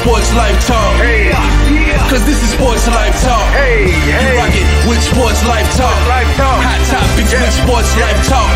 Sports Life Talk. Hey, Cause this is Sports Life Talk. hey, You rock it with Sports Life Talk. Life Talk. Hot topics with Sports Life Talk.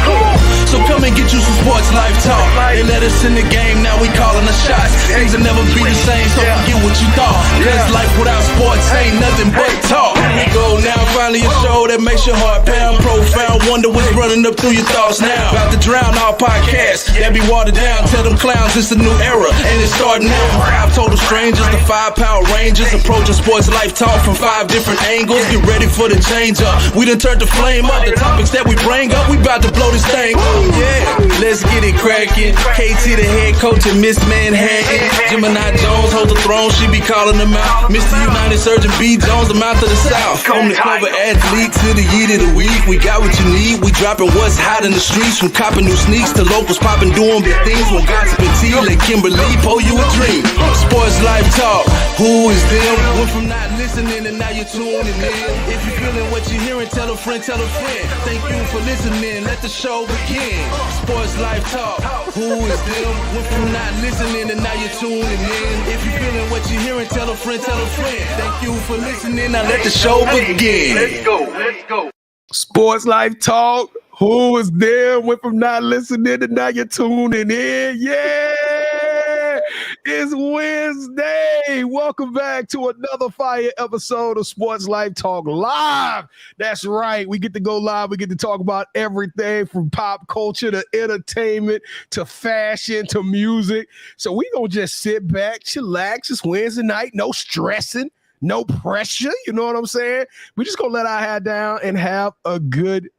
So come and get you some Sports Life Talk. They let us in the game, now we calling the shots. Things will never be the same, so forget what you thought. Cause life without sports ain't nothing but talk. Here we go now, finally a show that makes your heart pound. Profound, wonder what's running up through your thoughts now. About to drown our podcasts that be watered down. Tell them clowns it's a new era, and it's starting now. 5 total strangers, the 5 Power Rangers, approaching Sports Life Talk from 5 different angles. Get ready for the change up. We done turned the flame up. The topics that we bring up, we about to blow this thing up. Yeah, let's get it cracking. KT the head coach and Ms.Manhattan. Gemini Jones holds the throne, she be calling them out. Mr. United Surgeon B. Jones, the mouth of the South. From the cover athlete to the yeet of the week, we got what you need. We dropping what's hot in the streets, from copping new sneaks to locals popping, doing big things. When gossip and tea, let Kimberly pour you a dream. Sports Life Talk, who is them? Went from not listening and now you're tuning in. If you're feeling what you're hearing, tell a friend, tell a friend. Thank you for listening, let the show begin. Sports Life Talk, who is them? Went from not listening and now you're tuning in. If you're feeling what you're hearing, tell a friend, tell a friend. Thank you for listening, now let the show begin. Let's go. Sports Life Talk. Who is there? Went from not listening to now you're tuning in. Yeah, it's Wednesday. Welcome back to another fire episode of Sports Life Talk Live. That's right. We get to go live. We get to talk about everything from pop culture to entertainment to fashion to music. So we gonna just sit back, chillax. It's Wednesday night. No stressing. No pressure, you know what I'm saying? We're just gonna let our head down and have a good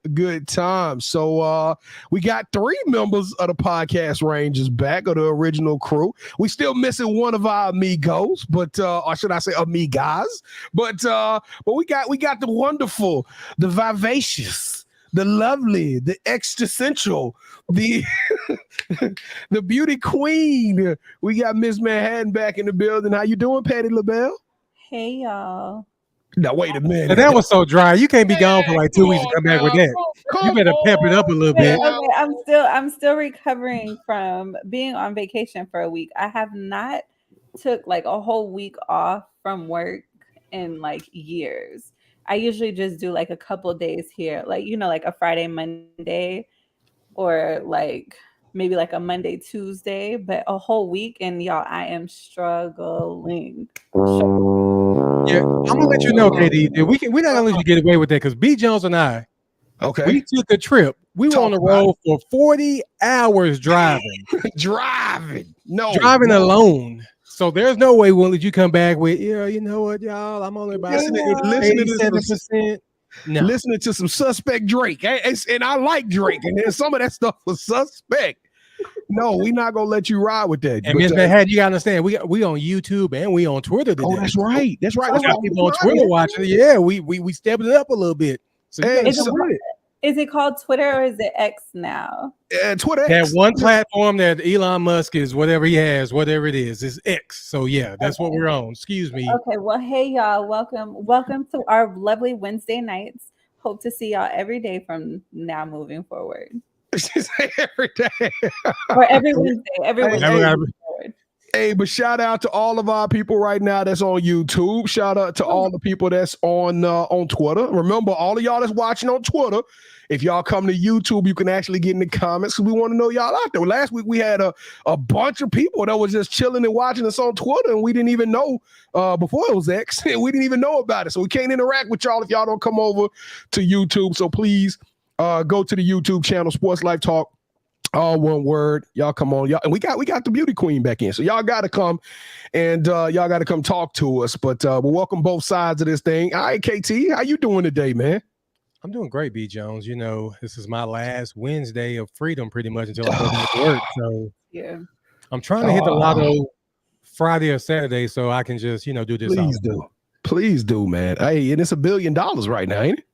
time. So we got 3 members of the podcast Rangers back, of the original crew. We still missing one of our amigos, but or should I say amigas? But we got the wonderful, the vivacious, the lovely, the existential, the the beauty queen. We got Ms.Manhattan back in the building. How you doing, Patty LaBelle? Hey y'all. Now wait a minute. Now, that was so dry. You can't be gone for like 2 weeks to come back with that. You better pep it up a little bit. Okay, I'm still recovering from being on vacation for a week. I have not took like a whole week off from work in like years. I usually just do like a couple days here, like like a Friday, Monday, or like maybe like a Monday, Tuesday, but a whole week. And y'all, I am struggling. Yeah, I'm gonna let you know, KD, that we're not gonna let you get away with that, because B. Jones and I, we took a trip. We were on the road for 40 hours driving. Driving alone. So there's no way we'll let you come back with, you know what, y'all, I'm only about 87%. No. Listening to some suspect Drake. And I like Drake, and then some of that stuff was suspect. No, we're not gonna let you ride with that. And Ms.Manhattan, you gotta understand, we on YouTube and we on Twitter today. Oh, that's right. That's right. That's got people on Twitter watching. Yeah, we stepped it up a little bit. So is it called Twitter or is it X now? Twitter. That one platform that Elon Musk is, whatever he has, whatever it is X. So yeah, that's what we're on. Excuse me. Okay, well, hey y'all, welcome to our lovely Wednesday nights. Hope to see y'all every day from now moving forward. Every day. Or every Wednesday. Every Wednesday. Hey, but shout out to all of our people right now that's on YouTube. Shout out to all the people that's on Twitter. Remember, all of y'all that's watching on Twitter, if y'all come to YouTube, you can actually get in the comments, because we want to know y'all out there. Last week we had a bunch of people that was just chilling and watching us on Twitter, and we didn't even know before it was X. We didn't even know about it, so we can't interact with y'all if y'all don't come over to YouTube. So please go to the YouTube channel, Sports Life Talk. All one word. Y'all come on, y'all, and we got the beauty queen back in. So y'all got to come, and y'all got to come talk to us. But we'll welcome both sides of this thing. All right, KT, how you doing today, man? I'm doing great, B. Jones. This is my last Wednesday of freedom, pretty much, until I go back to work. So yeah, I'm trying to hit the lotto Friday or Saturday, so I can just do this. Please do, man. Hey, and it's $1 billion right now, ain't it?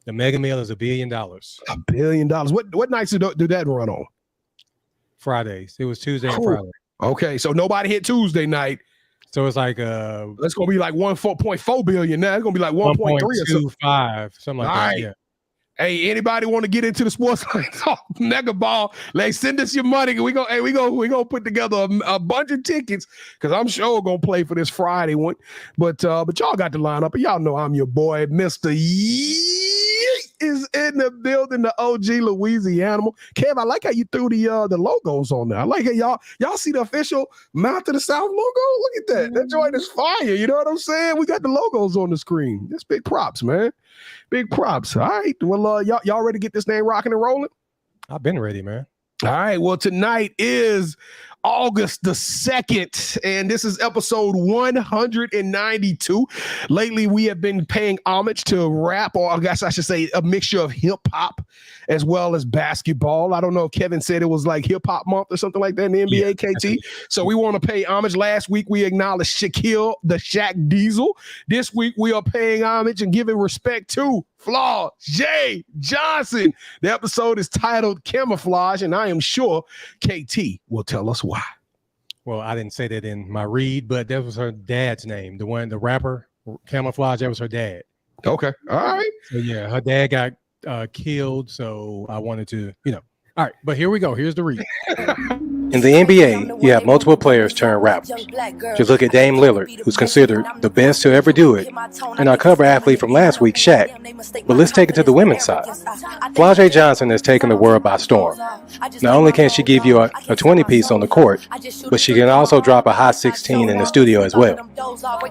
The Mega Meal is $1 billion. $1 billion. What nights do that run on? Fridays. It was Tuesday and Friday. Okay, so nobody hit Tuesday night. So it's like that's gonna be like 1.4 billion now. It's gonna be like 1.3 or something. 1.25, something like that. Yeah. Hey, anybody want to get into the sports mega ball? Like, send us your money. We gonna put together a bunch of tickets because I'm sure gonna play for this Friday one. But y'all got to line up, and y'all know I'm your boy, Mr. is in the building, the OG Louisiana. Kev, I like how you threw the logos on there. I like it. Y'all see the official Mouth to the South logo? Look at that. That joint is fire. You know what I'm saying? We got the logos on the screen. That's big props, man. Big props. All right. Well, y'all ready to get this thing rocking and rolling? I've been ready, man. All right. Well, tonight is August the 2nd, and this is episode 192. Lately, we have been paying homage to rap, or I guess I should say a mixture of hip hop as well as basketball. I don't know if Kevin said it was like hip hop month or something like that in the NBA, KT. So we want to pay homage. Last week, we acknowledged Shaquille, the Shaq Diesel. This week, we are paying homage and giving respect to Flau'jae Johnson. The episode is titled Camoflauge, and I am sure KT will tell us why. Well, I didn't say that in my read, but that was her dad's name. The rapper, Camoflauge, that was her dad. Okay. All right. So, yeah, her dad got killed, so I wanted to, All right, but here we go. Here's the read. In the NBA, you have multiple players turn rappers. You look at Dame Lillard, who's considered the best to ever do it, and our cover athlete from last week, Shaq. But let's take it to the women's side. Flau'jae Johnson has taken the world by storm. Not only can she give you a 20-piece on the court, but she can also drop a high 16 in the studio as well.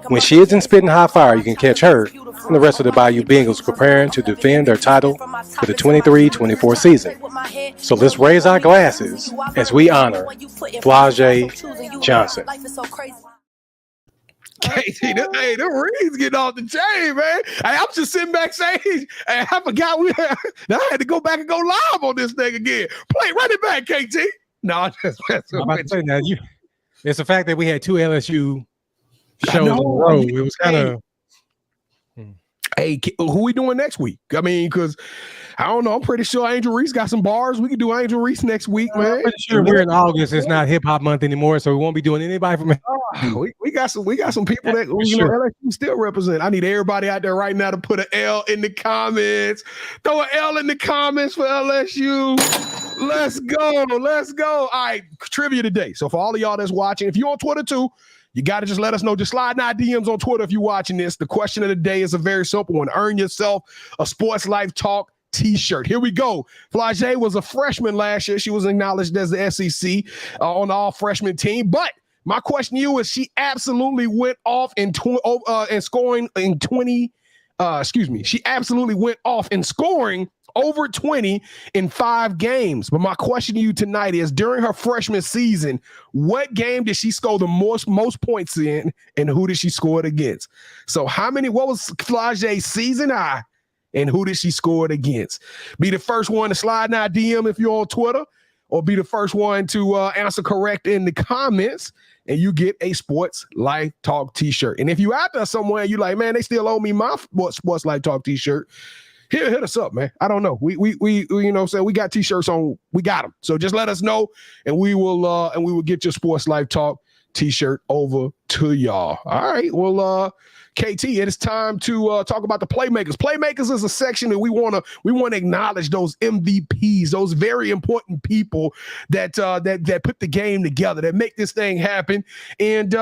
When she isn't spitting hot fire, you can catch her and the rest of the Bayou Bengals preparing to defend their title for the 23-24 season. So let's raise our glasses as we honor Flau'jae Johnson. KT, the reeds getting off the chain, man. Hey, I'm just sitting backstage. Hey, I forgot I had to go back and go live on this thing again. Run it back, KT. No, I'm just I'm about to say now, it's the fact that we had two LSU shows in a row. It was kind of. Hey, who we doing next week? I mean, because I don't know. I'm pretty sure Angel Reese got some bars. We can do Angel Reese next week, man. I'm pretty sure we're in August. It's not hip hop month anymore, so we won't be doing anybody from. We got some people that LSU still represent. I need everybody out there right now to put an L in the comments. Throw an L in the comments for LSU. Let's go. All right, trivia today. So for all of y'all that's watching, if you're on Twitter too, you got to just let us know. Just slide in our DMs on Twitter if you're watching this. The question of the day is a very simple one. Earn yourself a Sports Life Talk t-shirt. Here we go. Flau'jae was a freshman last year. She was acknowledged as the SEC on the all-freshman team. But my question to you is she absolutely went off in scoring in 20. She absolutely went off in scoring over 20 in 5 games. But my question to you tonight is, during her freshman season, what game did she score the most points in, and who did she score it against? So what was Flau'jae's season high, and who did she score it against? Be the first one to slide in our DM if you're on Twitter, or be the first one to answer correct in the comments, and you get a Sports Life Talk t-shirt. And if you out there somewhere, you like, man, they still owe me my Sports Life Talk t-shirt, hit us up, man. I don't know. We you know what I'm saying, we got t-shirts on, we got them. So just let us know, and we will get your Sports Life Talk t-shirt over to y'all. All right. Well, KT, it is time to talk about the Playmakers. Playmakers is a section that we want to acknowledge those MVPs, those very important people that put the game together, that make this thing happen. And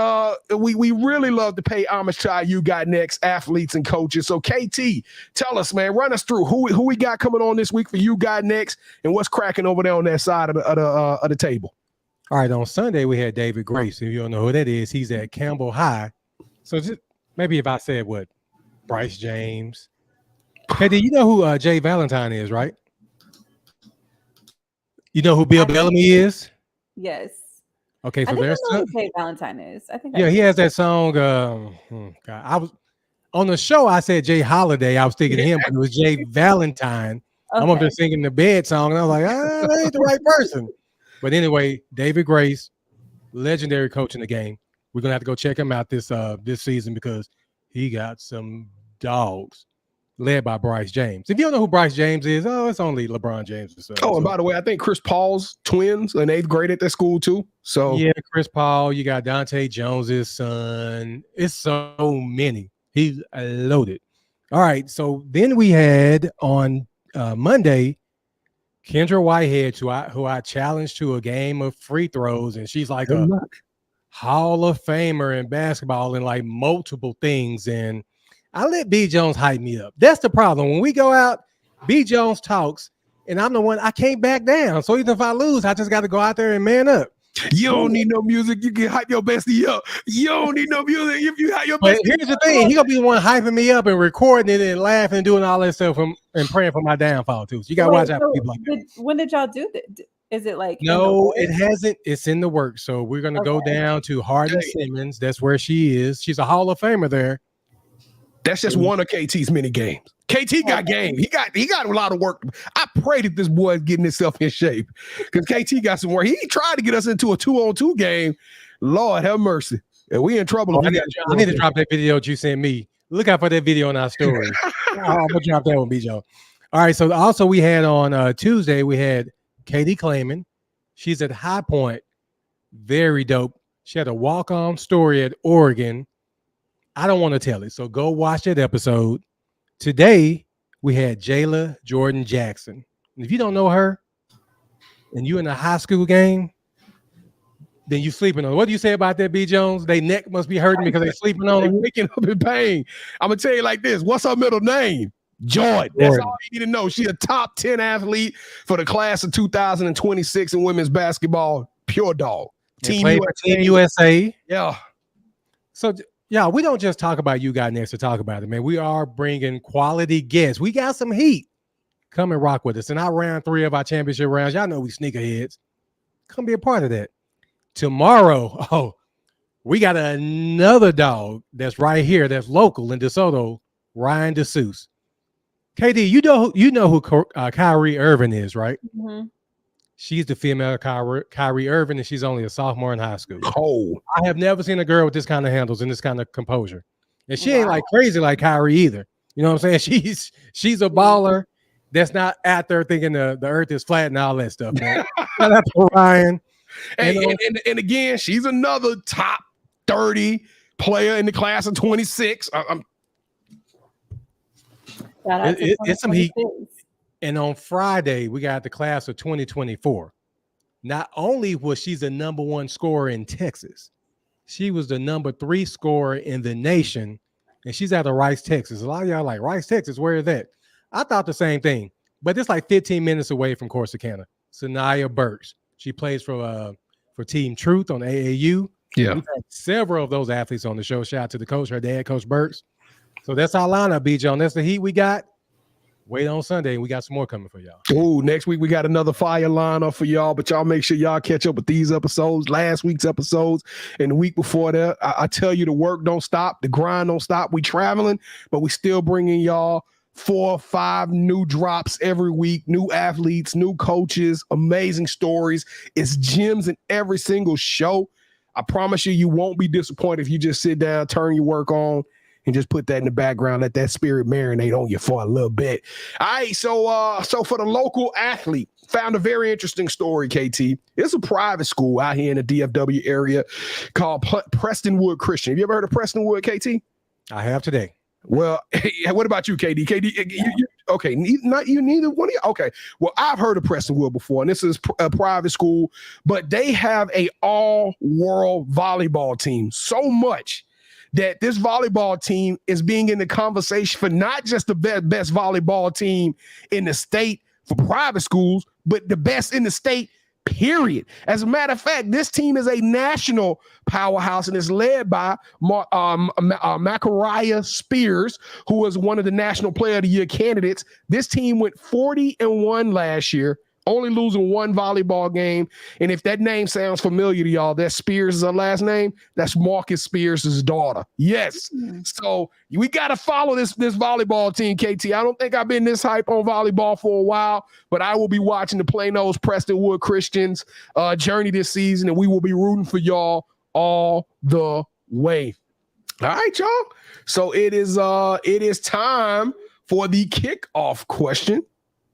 we really love to pay homage to our You Got Next athletes and coaches. So KT, tell us, man, run us through who we got coming on this week for You Got Next, and what's cracking over there on that side of the table. All right, on Sunday we had David Grace. If you don't know who that is, he's at Campbell High. So just maybe if I said Bryce James. Hey, do you know who Jay Valentine is, right? You know who Bill Bellamy is? Yes. Okay, so there's who Jay Valentine is. I think. Yeah, he has that song. I was on the show. I said Jay Holiday. I was thinking of him, but it was Jay Valentine. Okay. I'm up there singing the bed song, and I was like, that ain't the right person. But anyway, David Grace, legendary coach in the game. We're gonna have to go check him out this season because he got some dogs, led by Bryce James. If you don't know who Bryce James is, it's only LeBron James' son. And by the way, I think Chris Paul's twins in 8th grade at that school too. So yeah, Chris Paul. You got Dante Jones's son. It's so many. He's loaded. All right. So then we had on Monday, Kendra Whitehead, who I challenged to a game of free throws, and she's like a Hall of Famer in basketball and like multiple things. And I let B. Jones hype me up. That's the problem. When we go out, B. Jones talks, and I'm the one, I can't back down. So even if I lose, I just got to go out there and man up. You don't need no music. You can hype your bestie up. You don't need no music if you hype your bestie. But here's the thing: he gonna be the one hyping me up and recording it and laughing and doing all that stuff and praying for my downfall too. So you gotta watch out for people like that. When did y'all do that? Is it like no? It hasn't. It's in the works. So we're gonna go down to Hardin Simmons. That's where she is. She's a Hall of Famer there. That's just one of KT's many games. KT got game. He got a lot of work. I pray that this boy is getting himself in shape because KT got some work. He tried to get us into a 2-on-2 game. Lord have mercy. And we in trouble. I need to drop that video that you sent me. Look out for that video in our story. I'm gonna drop that one, B. Joe. All right. So also we had on Tuesday, we had Katie Clayman. She's at High Point. Very dope. She had a walk-on story at Oregon. I don't want to tell it. So go watch that episode. Today, we had Jayla Jordan Jackson. And if you don't know her and you in a high school game, then you sleeping on her. What do you say about that, B. Jones? They neck must be hurting because they sleeping on her. Waking up in pain. I'm going to tell you like this. What's her middle name? Jordan. That's all you need to know. She's a top 10 athlete for the class of 2026 in women's basketball. Pure dog. Team USA. Yeah. So, yeah, we don't just talk about You Got Next to talk about it, man. We are bringing quality guests. We got some heat. Come and rock with us. And I ran 3 of our championship rounds. Y'all know we sneakerheads. Come be a part of that. Tomorrow, we got another dog that's right here, that's local in DeSoto, Ryan DeSuze. KD, you know who Kyrie Irving is, right? Mm-hmm. She's the female Kyrie Irving, and she's only a sophomore in high school. Oh, I have never seen a girl with this kind of handles and this kind of composure. And she ain't like crazy like Kyrie either. You know what I'm saying? She's a baller that's not out there thinking the earth is flat and all that stuff, man. Shout out to Ryan. And again, she's another top 30 player in the class of 26. It's some heat. And on Friday, we got the class of 2024. Not only was she the number 1 scorer in Texas, she was the number 3 scorer in the nation, and she's out of Rice, Texas. A lot of y'all like, Rice, Texas, where is that? I thought the same thing, but it's like 15 minutes away from Corsicana. Sanaya Burks. She plays for Team Truth on AAU. Yeah. We've had several of those athletes on the show. Shout out to the coach, her dad, Coach Burks. So that's our lineup, B. John. That's the heat we got. Wait on Sunday, and we got some more coming for y'all. Oh, next week we got another fire lineup for y'all, but y'all make sure y'all catch up with these episodes, last week's episodes, and the week before that. I tell you, the work don't stop, the grind don't stop. We traveling, but we still bringing y'all 4 or 5 new drops every week, new athletes, new coaches, amazing stories. It's gems in every single show. I promise you, you won't be disappointed if you just sit down, turn your work on, and just put that in the background, let that spirit marinate on you for a little bit. All right, so for the local athlete, found a very interesting story, KT. It's a private school out here in the DFW area called Prestonwood Christian. Have you ever heard of Prestonwood, KT? I have today. Well, what about you, KD? Okay, not you, neither one of you. Okay, well, I've heard of Prestonwood before, and this is a private school, but they have a all-world volleyball team, so much that this volleyball team is being in the conversation for not just the best volleyball team in the state for private schools, but the best in the state, period. As a matter of fact, this team is a national powerhouse and is led by Makariah Spears, who was one of the National Player of the Year candidates. This team went 40-1 last year, only losing 1 volleyball game. And if that name sounds familiar to y'all, that Spears is her last name. That's Marcus Spears' daughter. Yes. So we got to follow this volleyball team, KT. I don't think I've been this hype on volleyball for a while, but I will be watching the Plano's Prestonwood Christians journey this season, and we will be rooting for y'all all the way. All right, y'all. So it is time for the kickoff question.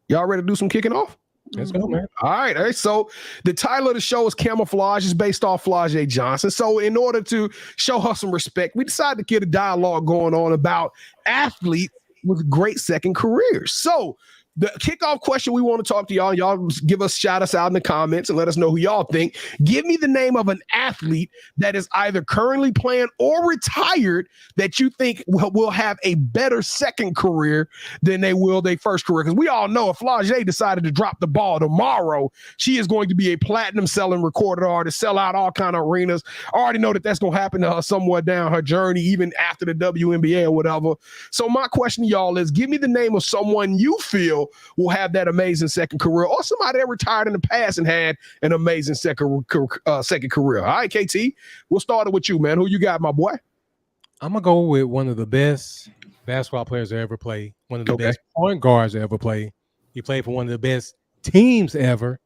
Y'all ready to do some kicking off? Let's go, man. All right. So the title of the show is Camoflauge. It's based off Flau'jae Johnson. So in order to show her some respect, we decided to get a dialogue going on about athletes with great second careers. So the kickoff question we want to talk to y'all. Y'all give us, shout us out in the comments and let us know who y'all think. Give me the name of an athlete that is either currently playing or retired that you think will have a better second career than they will their first career. Because we all know if Flau'jae decided to drop the ball tomorrow, she is going to be a platinum selling recorded artist, sell out all kind of arenas. I already know that that's going to happen to her somewhere down her journey, even after the WNBA or whatever. So my question to y'all is, give me the name of someone you feel will have that amazing second career, or somebody that retired in the past and had an amazing second career. All right, KT, we'll start it with you, man. Who you got, my boy? I'm gonna go with one of the best basketball players to ever play, one of the best point guards to ever play. He played for one of the best teams ever,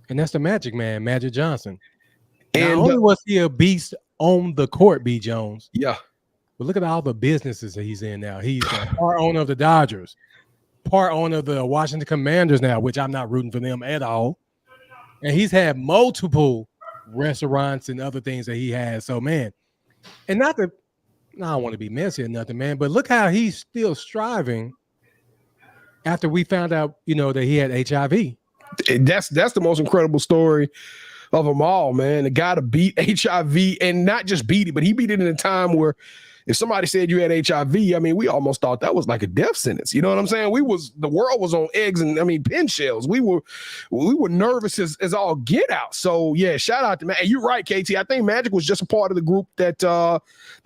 and that's the Magic Man, Magic Johnson. And not only was he a beast on the court, B. Jones. Yeah. But look at all the businesses that he's in now. He's a part owner of the Dodgers, part owner of the Washington Commanders now, which I'm not rooting for them at all. And he's had multiple restaurants and other things that he has. So, man, and I don't want to be messy or nothing, man, but look how he's still striving after we found out, that he had HIV. That's the most incredible story of them all, man. The guy to beat HIV, and not just beat it, but he beat it in a time where if somebody said you had HIV, I mean, we almost thought that was like a death sentence. You know what I'm saying? The world was on eggs and pin shells. We were nervous as all get out. So yeah, shout out to man. You're right, KT. I think Magic was just a part of the group that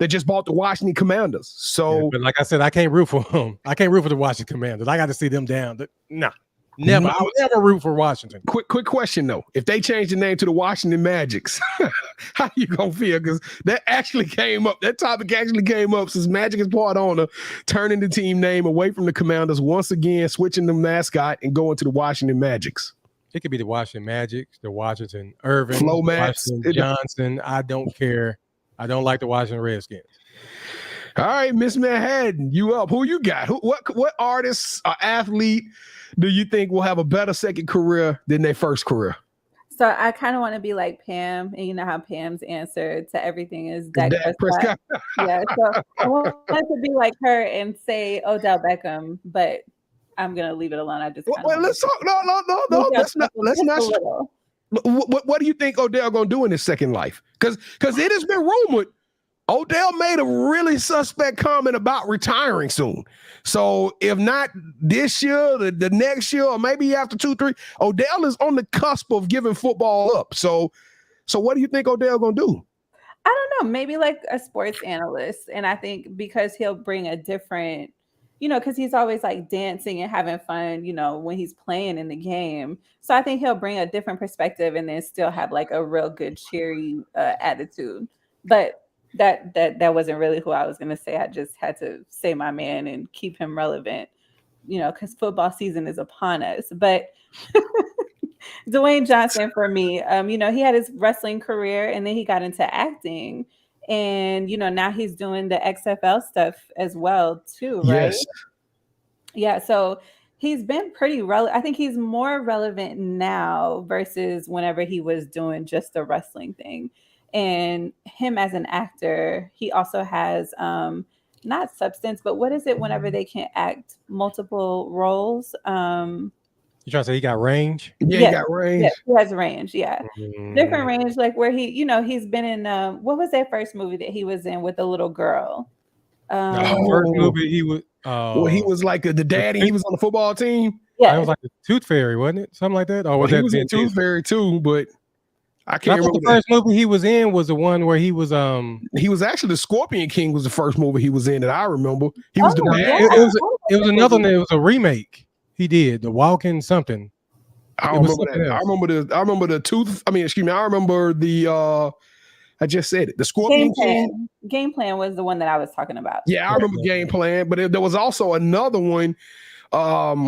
just bought the Washington Commanders. So, yeah, but like I said, I can't root for them. I can't root for the Washington Commanders. I got to see them down. Nah. Never. I would never root for Washington. Quick question though. If they change the name to the Washington Magics, how you gonna feel? Because that actually came up. That topic actually came up since Magic is part owner, turning the team name away from the Commanders once again, switching the mascot and going to the Washington Magics. It could be the Washington Magics, the Washington Irving, Washington Johnson. I don't care. I don't like the Washington Redskins. All right, Ms.Manhattan, you up? Who you got? What artists or athlete do you think will have a better second career than their first career? So I kind of want to be like Pam, and you know how Pam's answer to everything is Dak Prescott. Yeah, so I want to be like her and say Odell Beckham, but I'm gonna leave it alone. I just let's talk. No. Let's not. What do you think Odell gonna do in his second life? Because it has been rumored Odell made a really suspect comment about retiring soon. So if not this year, the next year, or maybe after 2-3, Odell is on the cusp of giving football up. So what do you think Odell gonna do? I don't know, maybe like a sports analyst. And I think because he'll bring a different, because he's always like dancing and having fun, when he's playing in the game. So I think he'll bring a different perspective and then still have like a real good cheery attitude. But that wasn't really who I was going to say. I just had to say my man and keep him relevant, because football season is upon us. But Dwayne Johnson for me, he had his wrestling career and then he got into acting. And, now he's doing the XFL stuff as well, too, right? Yes. Yeah, so he's been pretty relevant. I think he's more relevant now versus whenever he was doing just the wrestling thing. And him as an actor, he also has not substance, but what is it whenever they can act multiple roles? You trying to say he got range? Yeah, he got range. Yeah, he has range, yeah. Different range, like where he, he's been in, what was that first movie that he was in with the little girl? First movie he was... he was like the daddy, he was on the football team? Yeah. It was like the Tooth Fairy, wasn't it? Something like that? Or was he was in Tooth Fairy too, but... I can't remember. The first movie he was in was the one where he was he was actually the Scorpion King was the first movie he was in that I remember. He was the bad. It was another one. It was a remake. He did the Walking something. I remember that. I remember the Tooth. I remember the I just said it. The Scorpion King. Game Plan was the one that I was talking about. Yeah, I remember Game Plan, but there was also another one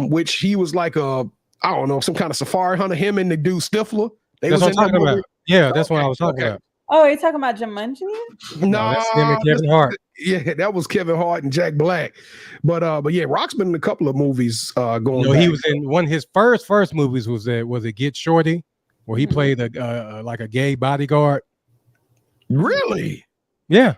which he was like some kind of safari hunter, him and the dude Stifler. That's what I'm talking about. Yeah, that's what I was talking about. Oh, are you talking about Jumanji? No, that's him and Kevin Hart. Yeah, that was Kevin Hart and Jack Black. But yeah, Rock's been in a couple of movies going back. He was in one of his first movies was it Get Shorty, where he played like a gay bodyguard. Really? Yeah.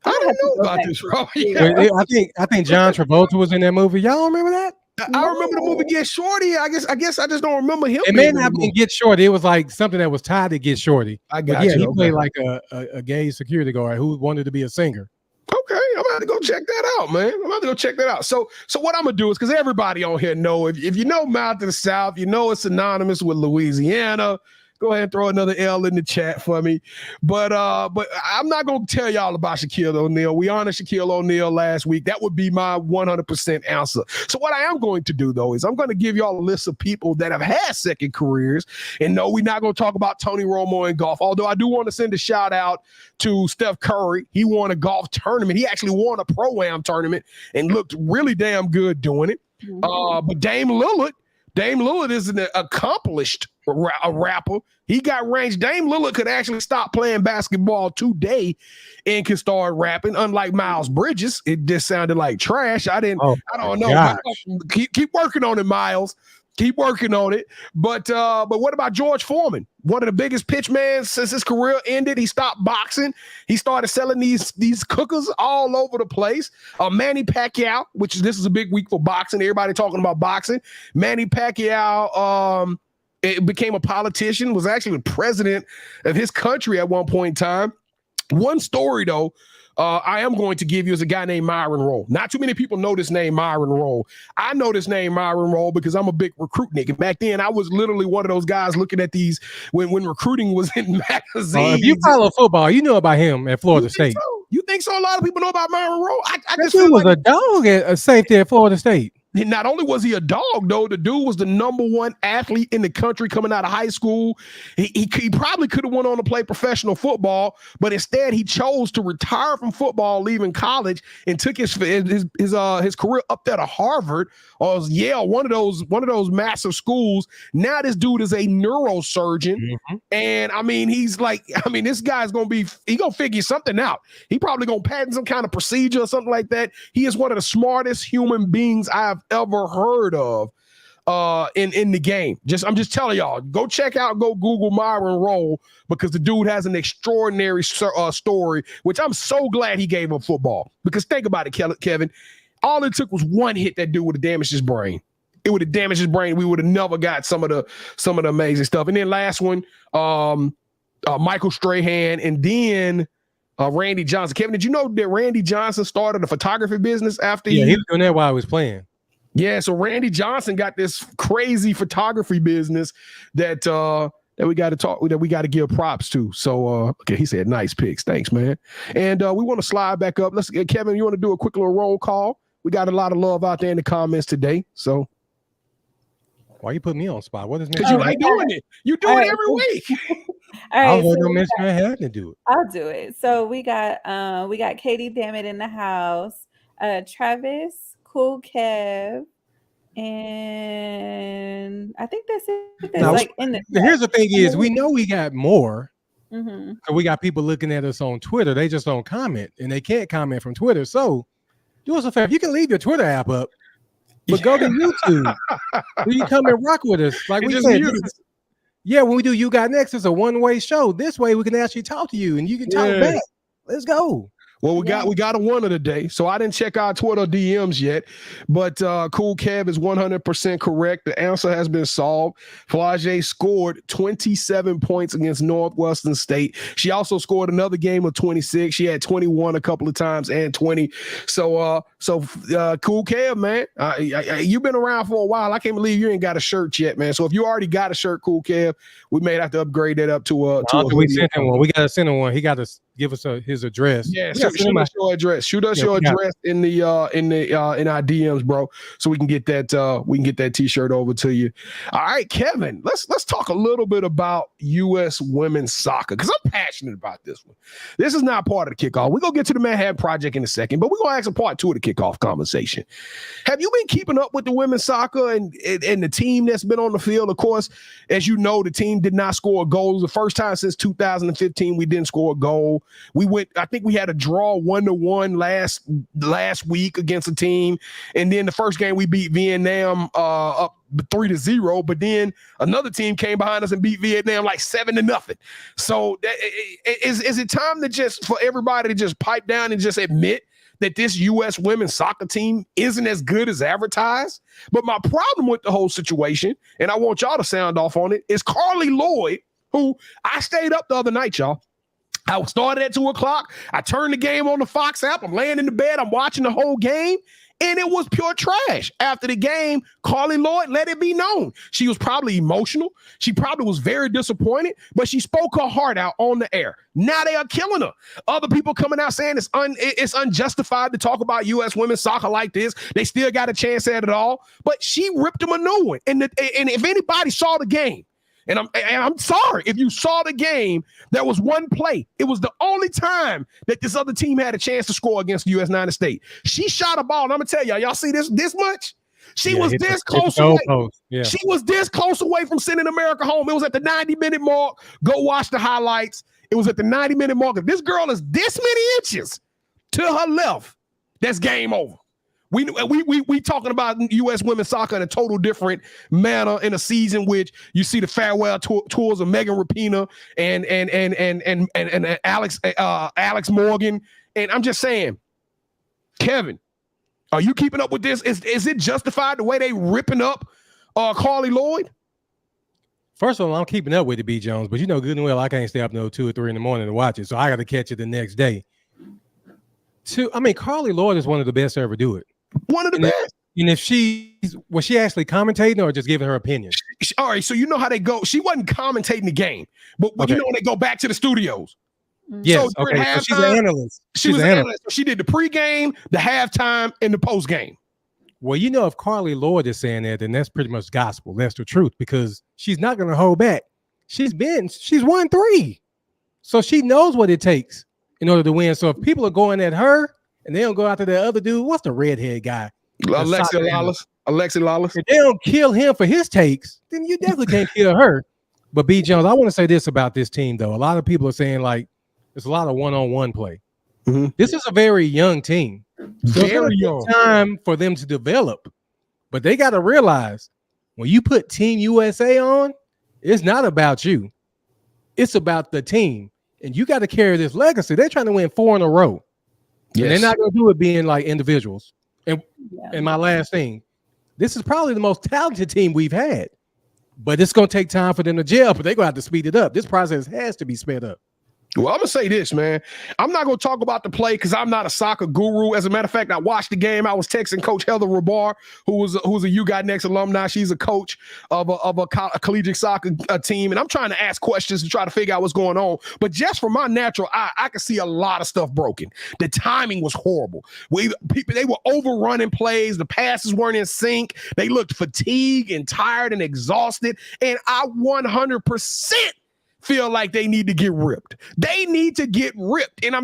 I didn't know about this, bro. I think John Travolta was in that movie. Y'all remember that? I remember the movie Get Shorty. I guess I just don't remember him. It may not have been Get Shorty. It was like something that was tied to Get Shorty. I got you. He played like a gay security guard who wanted to be a singer. Okay, I'm about to go check that out, man. I'm about to go check that out. So what I'm gonna do is, because everybody on here know, if you know Mouth of the South, you know it's synonymous with Louisiana. Go ahead and throw another L in the chat for me. But I'm not going to tell y'all about Shaquille O'Neal. We honored Shaquille O'Neal last week. That would be my 100% answer. So what I am going to do, though, is I'm going to give y'all a list of people that have had second careers. And no, we're not going to talk about Tony Romo in golf, although I do want to send a shout out to Steph Curry. He won a golf tournament. He actually won a Pro-Am tournament and looked really damn good doing it. But Dame Lillard is an accomplished rapper. He got range. Dame Lillard could actually stop playing basketball today and can start rapping. Unlike Miles Bridges, it just sounded like trash. I don't know. Keep working on it, Miles. Keep working on it. But what about George Foreman? One of the biggest pitchmen since his career ended. He stopped boxing. He started selling these cookers all over the place. Manny Pacquiao, this is a big week for boxing. Everybody talking about boxing. Manny Pacquiao it became a politician, was actually the president of his country at one point in time. One story, though, I am going to give you is a guy named Myron Rolle. Not too many people know this name, Myron Rolle. I know this name, Myron Rolle, because I'm a big recruit nigga. Back then, I was literally one of those guys looking at these when recruiting was in magazines. If you follow football, you know about him at Florida State. So? You think so? A lot of people know about Myron Rolle. I just feel was like a dog at a safety at Florida State. Not only was he a dog, though, the dude was the #1 athlete in the country coming out of high school. He probably could have went on to play professional football, but instead he chose to retire from football, leaving college, and took his career up there to Harvard or Yale, one of those massive schools. Now this dude is a neurosurgeon, and this guy's gonna figure something out. He probably gonna patent some kind of procedure or something like that. He is one of the smartest human beings I've ever heard of in the game. I'm just telling y'all, go Google Myron Rolle, because the dude has an extraordinary story, which I'm so glad he gave up football. Because think about it, Kevin, all it took was one hit. That dude would have damaged his brain. It would have damaged his brain. We would have never got some of the amazing stuff. And then last one, Michael Strahan, and then Randy Johnson. Kevin, did you know that Randy Johnson started a photography business after he was doing that while I was playing? Yeah, so Randy Johnson got this crazy photography business that we got to give props to. So okay, he said nice picks. Thanks, man. And we want to slide back up. Let's get Kevin, you want to do a quick little roll call? We got a lot of love out there in the comments today. So why you put me on spot? What is because you like doing it? You do it every week. All right, I was going to Ms.Manhattan to do it. I'll do it. So we got Katie Dammit in the house, Travis, Cool Kev, and I think that's it. Now, here's the thing is, we know we got more. So we got people looking at us on Twitter. They just don't comment, and they can't comment from Twitter. So do us a favor. You can leave your Twitter app up, but go to YouTube. You come and rock with us. Like we said, when we do You Got Next, it's a one-way show. This way we can actually talk to you, and you can talk back. Let's go. Well, we got a winner today, so I didn't check our Twitter DMs yet, but Cool Kev is 100% correct. The answer has been solved. Flau'jae scored 27 points against Northwestern State. She also scored another game of 26. She had 21 a couple of times and 20. So Cool Kev, man, you've been around for a while. I can't believe you ain't got a shirt yet, man. So if you already got a shirt, Cool Kev, we may have to upgrade that up to a. We sent him one. We got to send him one. He got to give us his address. Yeah, shoot us your address. Shoot us your address in our DMs, bro, so we can get that t-shirt over to you. All right, Kevin, let's talk a little bit about U.S. women's soccer, because I'm passionate about this one. This is not part of the kickoff. We're gonna get to the Manhattan Project in a second, but we're gonna ask a part 2 of the kickoff conversation. Have you been keeping up with the women's soccer and the team that's been on the field? Of course, as you know, the team did not score a goal. It was the first time since 2015 we didn't score a goal. I think we had a draw 1-1 last week against a team, and then the first game we beat Vietnam up 3-0, but then another team came behind us and beat Vietnam like 7-0. So is it time for everybody to just pipe down and just admit that this U.S. women's soccer team isn't as good as advertised. But my problem with the whole situation, and I want y'all to sound off on it, is Carly Lloyd, who I stayed up the other night, y'all. I started at 2:00. I turned the game on the Fox app. I'm laying in the bed. I'm watching the whole game. And it was pure trash. After the game, Carly Lloyd let it be known. She was probably emotional. She probably was very disappointed, but she spoke her heart out on the air. Now they are killing her. Other people coming out saying it's unjustified to talk about U.S. women's soccer like this. They still got a chance at it all. But she ripped them a new one. And if anybody saw the game, and I'm sorry, if you saw the game, there was one play. It was the only time that this other team had a chance to score against the United States. She shot a ball, and I'm going to tell y'all see this much? She was this close away. Yeah. She was this close away from sending America home. It was at the 90-minute mark. Go watch the highlights. It was at the 90-minute mark. If this girl is this many inches to her left, that's game over. We talking about U.S. women's soccer in a total different manner in a season which you see the farewell tours of Megan Rapinoe and Alex Morgan. And I'm just saying, Kevin, are you keeping up with this? Is it justified the way they ripping up Carly Lloyd? First of all, I'm keeping up with it, B. Jones, but you know good and well I can't stay up no 2 or 3 in the morning to watch it, so I got to catch it the next day. Carly Lloyd is one of the best to ever do it. One of the best. And if was she actually commentating or just giving her opinion? All right, so you know how they go. She wasn't commentating the game, but okay. You know when they go back to the studios. Yes, so okay. So she's an analyst. She was an analyst. She did the pregame, the halftime, and the postgame. Well, you know, if Carly Lloyd is saying that, then that's pretty much gospel. That's the truth because she's not going to hold back. She's won 3, so she knows what it takes in order to win. So if people are going at her, and they don't go after that other dude. What's the redhead guy? Alexi Lawless. If they don't kill him for his takes, then you definitely can't kill her. But B. Jones, I want to say this about this team, though. A lot of people are saying, like, there's a lot of one-on-one play. Mm-hmm. This is a very young team. So very young. Time for them to develop. But they got to realize, when you put Team USA on, it's not about you. It's about the team. And you got to carry this legacy. They're trying to win 4 in a row. Yes. And they're not going to do it being like individuals. And my last thing, this is probably the most talented team we've had, but it's going to take time for them to gel, but they're going to have to speed it up. This process has to be sped up. Well, I'm going to say this, man. I'm not going to talk about the play because I'm not a soccer guru. As a matter of fact, I watched the game. I was texting Coach Heather Rabar, who's a UGOT Next alumni. She's a coach of a collegiate soccer team, and I'm trying to ask questions to try to figure out what's going on. But just from my natural eye, I could see a lot of stuff broken. The timing was horrible. They were overrunning plays. The passes weren't in sync. They looked fatigued and tired and exhausted, and I 100% feel like they need to get ripped. They need to get ripped. And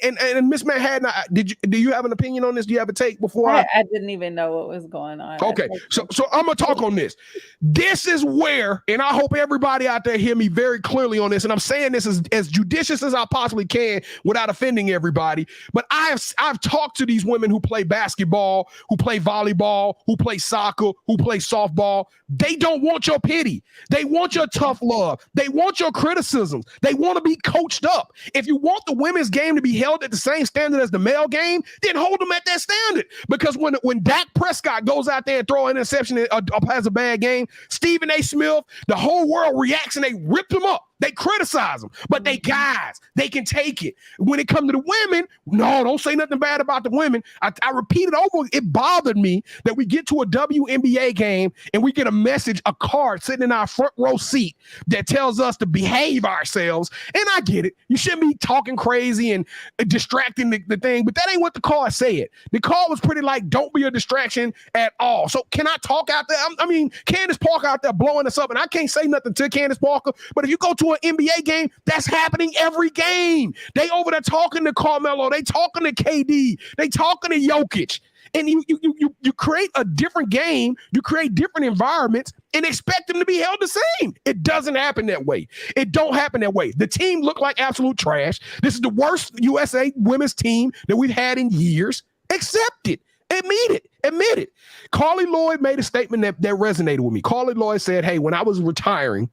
and Ms.Manhattan, do you have an opinion on this? Do you have a take before? I didn't even know what was going on. Okay, so I'm gonna talk on this. This is where, and I hope everybody out there hear me very clearly on this. And I'm saying this as judicious as I possibly can without offending everybody. But I've talked to these women who play basketball, who play volleyball, who play soccer, who play softball. They don't want your pity. They want your tough love. They want your criticisms. They want to be coached up. If you want the women's game to be held at the same standard as the male game, then hold them at that standard. Because when Dak Prescott goes out there and throws an interception or has a bad game, Stephen A. Smith, the whole world reacts and they rip him up. They criticize them, but they guys, they can take it. When it comes to the women, no, don't say nothing bad about the women. I repeat it over. It bothered me that we get to a WNBA game and we get a message, a card sitting in our front row seat that tells us to behave ourselves. And I get it. You shouldn't be talking crazy and distracting the thing, but that ain't what the card said. The card was pretty like, don't be a distraction at all. So can I talk out there? I mean, Candace Parker out there blowing us up, and I can't say nothing to Candace Parker, but if you go to an NBA game, that's happening every game. They over there talking to Carmelo, they talking to KD, they talking to Jokic. And you create a different game, you create different environments and expect them to be held the same. It doesn't happen that way. It don't happen that way. The team looked like absolute trash. This is the worst USA women's team that we've had in years. Accept it. Admit it. Carly Lloyd made a statement that resonated with me. Carly Lloyd said, hey, when I was retiring,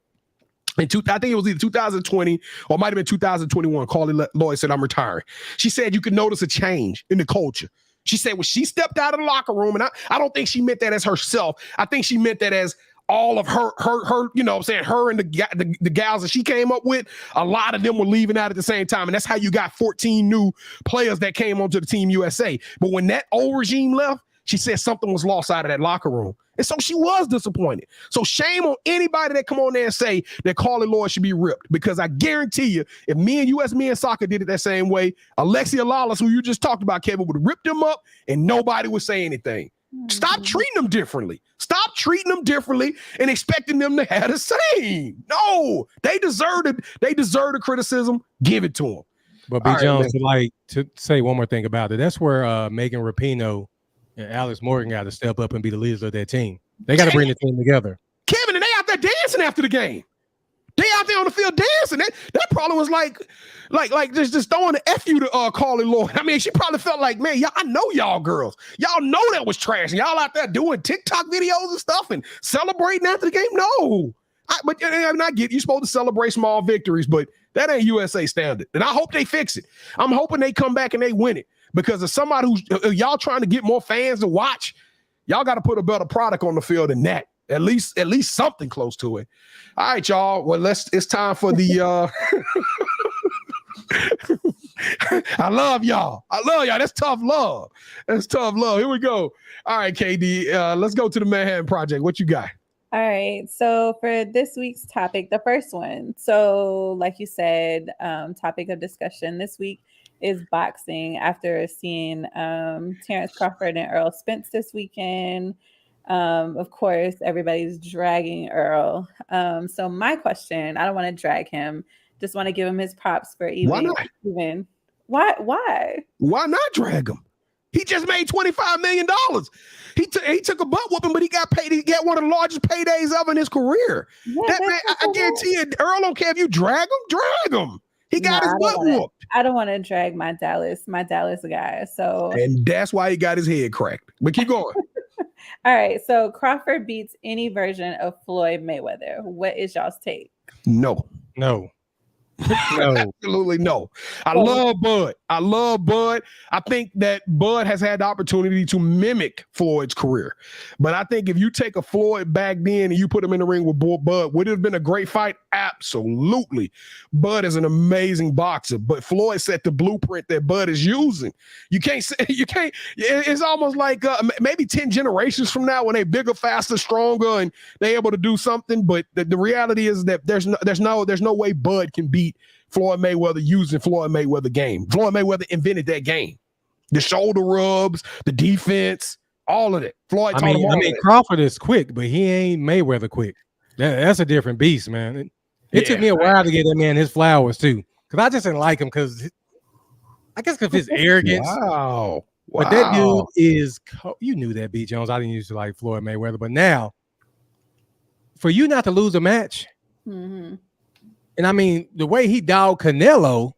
I think it was either 2020 or it might have been 2021. Carly Lloyd said, I'm retiring. She said you could notice a change in the culture. She said when she stepped out of the locker room, and I don't think she meant that as herself. I think she meant that as all of her, you know what I'm saying, her and the gals that she came up with, a lot of them were leaving out at the same time. And that's how you got 14 new players that came onto the Team USA. But when that old regime left, she said something was lost out of that locker room. And so she was disappointed. So shame on anybody that come on there and say that Carly Lloyd should be ripped, because I guarantee you, if me and U.S. men's soccer did it that same way, Alexia Lawless, who you just talked about, Kevin, would have ripped them up and nobody would say anything. Stop treating them differently. Stop treating them differently and expecting them to have the same. No, they deserve it. They deserve the criticism. Give it to them. But B. Jones, to say one more thing about it, that's where Megan Rapinoe and Alex Morgan got to step up and be the leaders of that team. They got to bring the team together. Kevin, and they out there dancing after the game. They out there on the field dancing. That probably was like just throwing the F you to Carly Lloyd. I mean, she probably felt like, man, I know y'all girls. Y'all know that was trash. And y'all out there doing TikTok videos and stuff and celebrating after the game. No. I get you're supposed to celebrate small victories, but that ain't USA standard. And I hope they fix it. I'm hoping they come back and they win it. Because as somebody who's y'all trying to get more fans to watch, y'all got to put a better product on the field than that. At least something close to it. All right, y'all. Well, it's time for the I love y'all. That's tough love. Here we go. All right, KD. Let's go to the Manhattan Project. What you got? All right. So for this week's topic, the first one. So like you said, topic of discussion this week is boxing, after seeing Terrence Crawford and Errol Spence this weekend. Of course, everybody's dragging Earl. So my question, I don't want to drag him, just want to give him his props for even. Why not? Why? Why not drag him? He just made $25 million. He took a butt whooping, but he got paid. He got one of the largest paydays ever in his career. Yeah, that man, I guarantee you, Earl don't care if you drag him. He got his butt whooped. I don't want to drag my Dallas guy. So, and that's why he got his head cracked. But keep going. All right. So Crawford beats any version of Floyd Mayweather. What is y'all's take? No. Absolutely no. I love Bud. I think that Bud has had the opportunity to mimic Floyd's career. But I think if you take a Floyd back then and you put him in the ring with Bud, would it have been a great fight? Absolutely. Bud is an amazing boxer, but Floyd set the blueprint that Bud is using. It's almost like maybe 10 generations from now when they're bigger, faster, stronger, and they're able to do something. But the reality is that there's no way Bud can beat Floyd Mayweather using Floyd Mayweather game. Floyd Mayweather invented that game. The shoulder rubs, the defense, all of it. Floyd taught him all of it. Crawford is quick, but he ain't Mayweather quick. That's a different beast, man. It took me a while to get that man his flowers too, because I just didn't like him because his arrogance. Wow. But that dude is. You knew that, B. Jones. I didn't used to like Floyd Mayweather, but now, for you not to lose a match. Mm-hmm. And I mean, the way he dogged Canelo,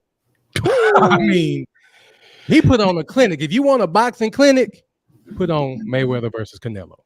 I mean, he put on a clinic. If you want a boxing clinic, put on Mayweather versus Canelo.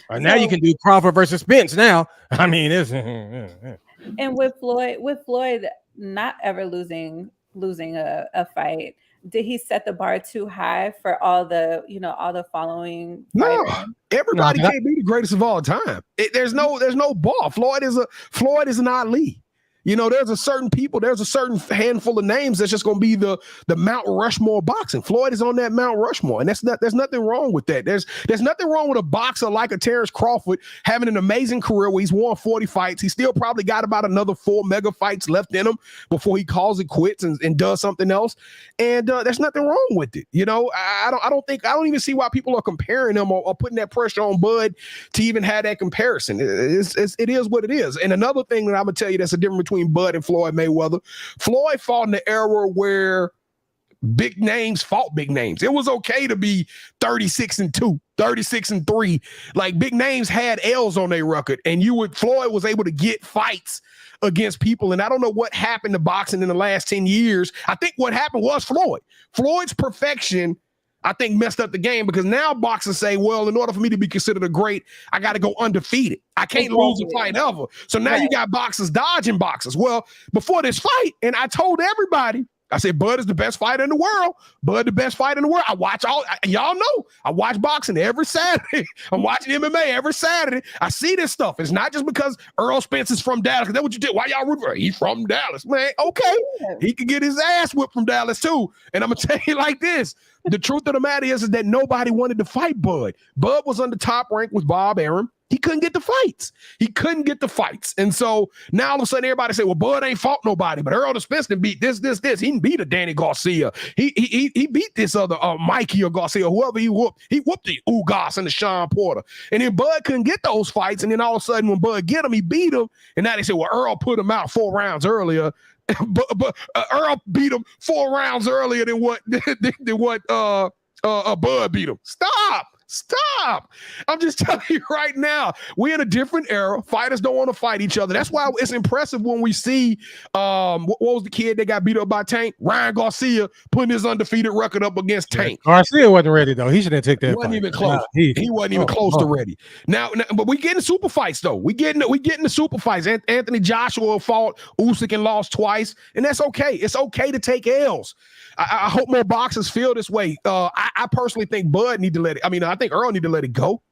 Now you can do Crawford versus Spence. Now, I mean, it's and with Floyd not ever losing a fight, did he set the bar too high for all the following? No, everybody can't be the greatest of all time. There's no bar. Floyd is an Ali. There's a certain handful of names that's just going to be the Mount Rushmore boxing. Floyd is on that Mount Rushmore, and there's nothing wrong with that. There's nothing wrong with a boxer like a Terrence Crawford having an amazing career where he's won 40 fights. He still probably got about another 4 mega fights left in him before he calls it quits and does something else. And there's nothing wrong with it. I don't even see why people are comparing him or putting that pressure on Bud to even have that comparison. It is what it is. And another thing that I'm gonna tell you that's a difference between Bud and Floyd Mayweather. Floyd fought in the era where big names fought big names. It was okay to be 36-2, 36-3. Like, big names had L's on their record, and Floyd was able to get fights against people. And I don't know what happened to boxing in the last 10 years. I think what happened was Floyd's perfection I think messed up the game because now boxers say, well, in order for me to be considered a great, I got to go undefeated. I can't lose a fight ever. So now you got boxers dodging boxers. Well, before this fight, and I told everybody, I said, Bud is the best fighter in the world. Bud, the best fighter in the world. I watch y'all know, I watch boxing every Saturday. I'm watching MMA every Saturday. I see this stuff. It's not just because Earl Spence is from Dallas. That's what you did. Why y'all root for? He's from Dallas. Man, okay. He could get his ass whipped from Dallas too. And I'm going to tell you like this. The truth of the matter is that nobody wanted to fight Bud. Bud was on the top rank with Bob Arum. He couldn't get the fights. And so now all of a sudden everybody say, well, Bud ain't fought nobody, but Earl Spence beat this. He didn't beat a Danny Garcia. He beat this other Mikey or Garcia, whoever he whooped. He whooped the Ugas and the Sean Porter. And then Bud couldn't get those fights. And then all of a sudden when Bud get him, he beat him. And now they say, well, Earl put him out 4 rounds earlier. but Earl beat him 4 rounds earlier than what Bud beat him. Stop. I'm just telling you right now, we're in a different era. Fighters don't want to fight each other. That's why it's impressive when we see, what was the kid that got beat up by Tank? Ryan Garcia putting his undefeated record up against Tank. Garcia wasn't ready, though. He shouldn't take that. He wasn't even close. He wasn't even close to ready. Now, but we getting super fights, though. We getting the super fights. Anthony Joshua fought Usyk and lost twice, and that's okay. It's okay to take L's. I hope more boxers feel this way. I personally think Bud need to let it. I mean, I think Earl need to let it go.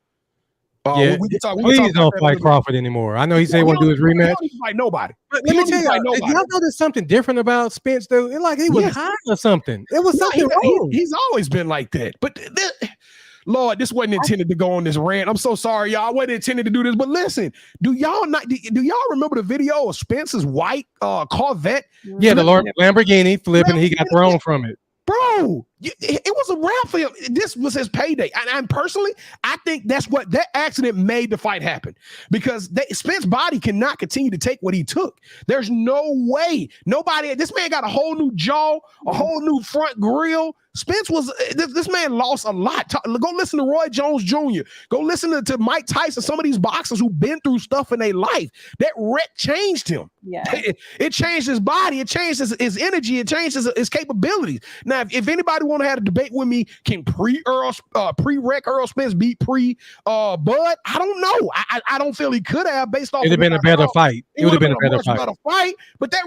Please don't fight Crawford anymore. I know he said he want to do his rematch. He don't fight nobody. But let me tell you, did y'all notice something different about Spence, though? It like he was high or something. It was something wrong. He's always been like that. But Lord, this wasn't intended to go on this rant. I'm so sorry, y'all. I wasn't intended to do this. But listen, do y'all remember the video of Spence's white Corvette? Yeah, the Lamborghini flipping. He got thrown from it. Bro, it was a wrap for him. This was his payday. And personally, I think that's what that accident made the fight happen because Spence's body cannot continue to take what he took. There's no way. This man got a whole new jaw, a whole new front grill. Spence was this man lost a lot. Go listen to Roy Jones Jr. Go listen to Mike Tyson, some of these boxers who've been through stuff in their life. That wreck changed him. Yeah, it changed his body. It changed his energy. It changed his capabilities. Now, if anybody want to have a debate with me, can pre-wreck Earl Spence beat Bud? I don't know. I don't feel he could have based off. It'd have been a better fight. It would have been a better fight. But that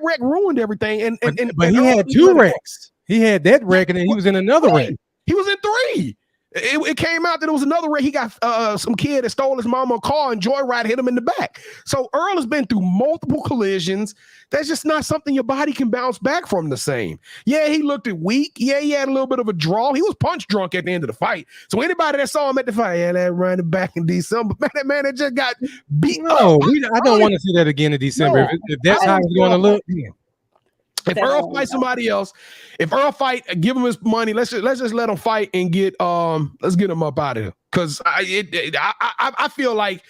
wreck ruined everything. But he had 2 wrecks. He had that wreck, and then he was in another wreck. He was in 3. It came out that it was another wreck. He got some kid that stole his mama a car and joyride hit him in the back. So Earl has been through multiple collisions. That's just not something your body can bounce back from the same. Yeah, he looked weak. Yeah, he had a little bit of a draw. He was punch drunk at the end of the fight. So anybody that saw him at the fight, that running back in December, man, that just got beat up. I don't want to see that again in December. If that's how it's going to look. If Earl fight somebody else, give him his money. Let's just let him fight and let's get him up out of here. Because I feel like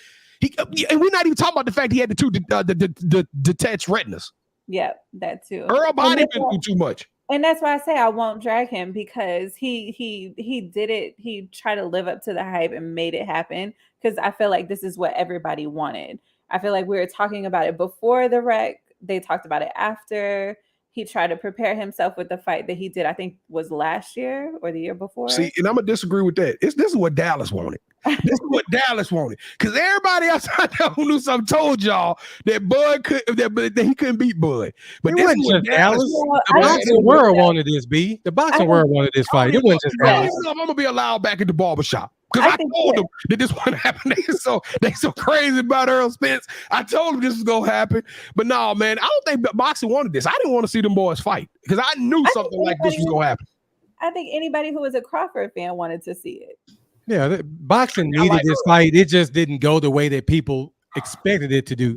and we're not even talking about the fact he had the detached retinas. Yeah, that too. Earl body been through too much. And that's why I say I won't drag him because he did it. He tried to live up to the hype and made it happen because I feel like this is what everybody wanted. I feel like we were talking about it before the wreck. They talked about it after. He tried to prepare himself with the fight that he did, I think was last year or the year before. See, and I'm going to disagree with that. This is what Dallas wanted. This is what Dallas wanted. Because everybody outside there who knew something told y'all that that he couldn't beat Bud. But this is what Dallas wanted. The boxing world wanted this, B. The boxing world wanted this fight. It wasn't just Dallas. I'm going to be allowed back at the barbershop. Because I told them that this wouldn't happen. They so crazy about Earl Spence. I told them this was gonna happen. But no, man, I don't think boxing wanted this. I didn't want to see them boys fight because I knew something like this was gonna happen. I think anybody who was a Crawford fan wanted to see it. Yeah, boxing needed this fight. It just didn't go the way that people expected it to do.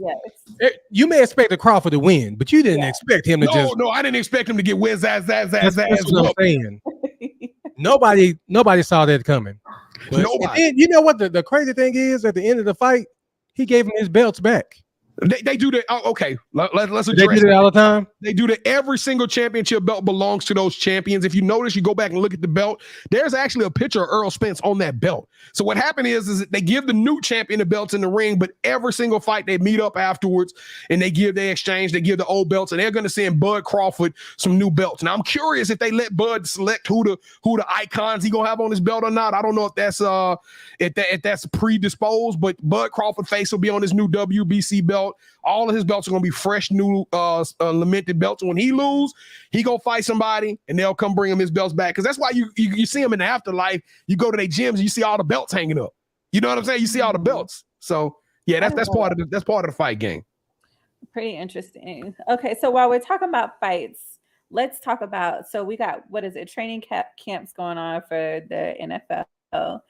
Yes. You may expect a Crawford to win, but you didn't expect him to No, I didn't expect him to get whiz ass. That's what I'm saying. Nobody saw that coming. But then, you know what the crazy thing is? At the end of the fight, he gave him his belts back. They do that. Oh, okay. Let's address. They do that all the time. They do that. Every single championship belt belongs to those champions. If you notice, you go back and look at the belt. There's actually a picture of Earl Spence on that belt. So what happened is that they give the new champion the belts in the ring, but every single fight they meet up afterwards and they exchange. They give the old belts, and they're going to send Bud Crawford some new belts. Now I'm curious if they let Bud select who the icons he gonna have on his belt or not. I don't know if that's predisposed, but Bud Crawford face will be on his new WBC belt. All of his belts are going to be fresh, new, lamented belts. When he lose, he going to fight somebody, and they'll come bring him his belts back. Because that's why you see him in the afterlife. You go to their gyms, and you see all the belts hanging up. You know what I'm saying? You see all the belts. So, yeah, that's part of the fight game. Pretty interesting. Okay, so while we're talking about fights, let's talk about, so we got, training camps going on for the NFL.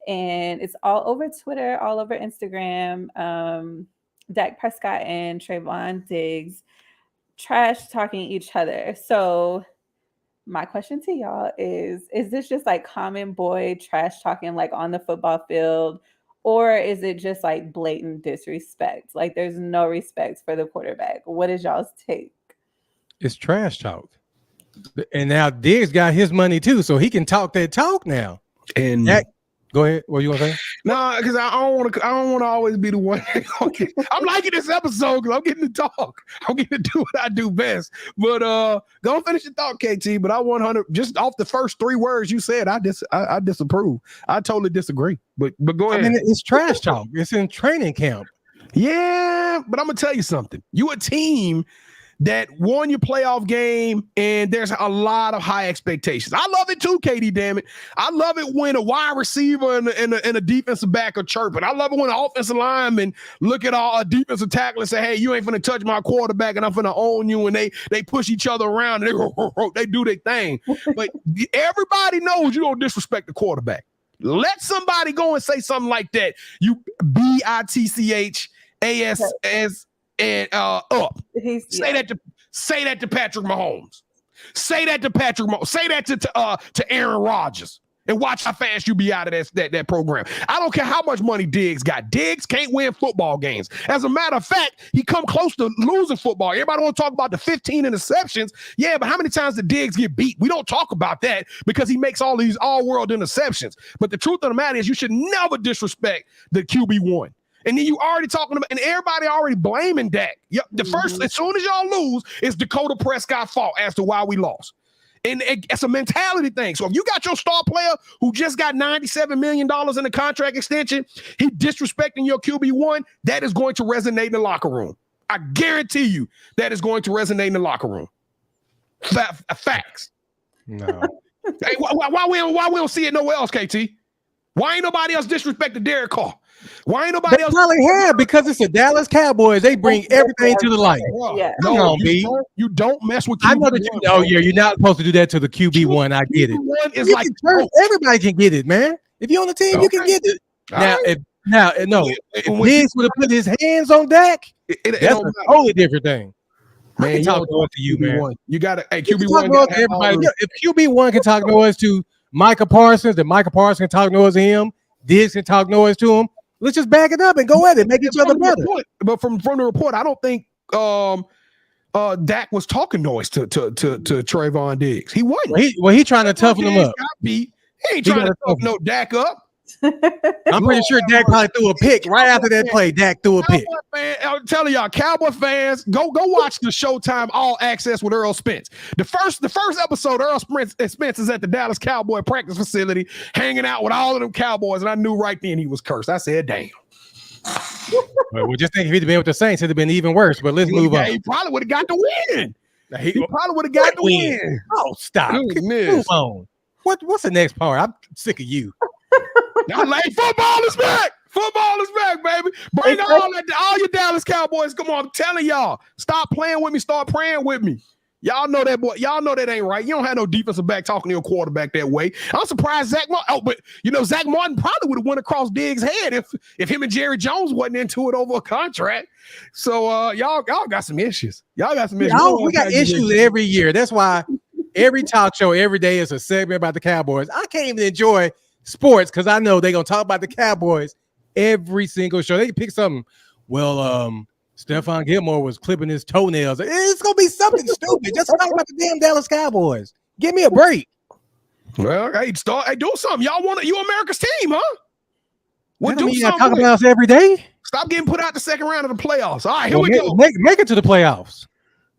And it's all over Twitter, all over Instagram. Dak Prescott and Trayvon Diggs trash talking each other. So my question to y'all is this just like common boy trash talking like on the football field, or is it just like blatant disrespect? Like there's no respect for the quarterback. What is y'all's take? It's trash talk. And now Diggs got his money too, so he can talk that talk now. And Dak, go ahead. What you want to say? No, because I don't want to always be the one. I'm liking this episode because I'm getting to talk. I'm getting to do what I do best. But go finish your thought, KT. But I 100 just off the first 3 words you said, I disapprove. I totally disagree. But go ahead. I mean, it's trash talk. It's in training camp. Yeah, but I'm gonna tell you something. You a team that won your playoff game, and there's a lot of high expectations. I love it too, Katie, damn it. I love it when a wide receiver and a defensive back are chirping. I love it when an offensive lineman look at a defensive tackle and say, hey, you ain't finna touch my quarterback and I'm finna own you, and they push each other around and they do their thing. But everybody knows you don't disrespect the quarterback. Let somebody go and say something like that. You BITCHASS and up. Say that to Patrick Mahomes. Say that to Patrick Mahomes. Say that to Aaron Rodgers. And watch how fast you be out of that program. I don't care how much money Diggs got. Diggs can't win football games. As a matter of fact, he come close to losing football. Everybody want to talk about the 15 interceptions. Yeah, but how many times did Diggs get beat? We don't talk about that because he makes all these all-world interceptions. But the truth of the matter is you should never disrespect the QB1. And then you already talking about, and everybody already blaming Dak. Yep, first, as soon as y'all lose, it's Dakota Prescott's fault as to why we lost. And it's a mentality thing. So if you got your star player who just got $97 million in a contract extension, he disrespecting your QB1, that is going to resonate in the locker room. I guarantee you that is going to resonate in the locker room. Facts. No. Hey, why we don't see it nowhere else, KT? Why ain't nobody else disrespecting Derek Carr? Why ain't nobody else? Probably have, because it's the Dallas Cowboys. They bring everything to the light. Yeah. Come on, B. You don't mess with QB1. I know that you know. Yeah, you're not supposed to do that to the QB1. I get it. Is like everybody can get it, man. If you're on the team, you can get it. If Diggs would have put his hands on Dak, that's a totally different thing. Man, I can talk noise to you, man. You got to, hey, QB1. Everybody. If QB1 can talk noise to Micah Parsons, then Micah Parsons can talk noise to him. Diggs can talk noise to him. Let's just back it up and go at it, make each other better. But from the report, I don't think Dak was talking noise to Trayvon Diggs. He wasn't. He trying to toughen him up. He ain't trying to toughen no Dak up. I'm pretty sure Dak probably threw a pick right after that play. Dak threw a pick. Man, I'm telling y'all, Cowboy fans, go watch the Showtime All Access with Earl Spence. The first episode, Earl Spence is at the Dallas Cowboy practice facility, hanging out with all of them Cowboys, and I knew right then he was cursed. I said, "Damn." Well, just think if he'd been with the Saints, it'd have been even worse. But let's move on. He probably would have got the win. He probably would have got the win. Oh, stop! Move on. What's the next part? I'm sick of you. Now, like, football is back. Football is back, baby. Bring all your Dallas Cowboys. Come on, I'm telling y'all. Stop playing with me. Start praying with me. Y'all know that, boy. Y'all know that ain't right. You don't have no defensive back talking to your quarterback that way. I'm surprised Zach Martin. Oh, but Zach Martin probably would have went across Diggs' head if him and Jerry Jones wasn't into it over a contract. So y'all got some issues. Y'all got some issues. We got issues every year. That's why every talk show every day is a segment about the Cowboys. I can't even enjoy sports because I know they're gonna talk about the Cowboys every single show. They can pick something. Well, Stephon Gilmore was clipping his toenails. It's gonna be something stupid. Just talk about the damn Dallas Cowboys. Give me a break. Well, hey, do something. Y'all want you America's team, huh? Well, do something. Talk about us every day. Stop getting put out the second round of the playoffs. All right, here we go. Make it to the playoffs.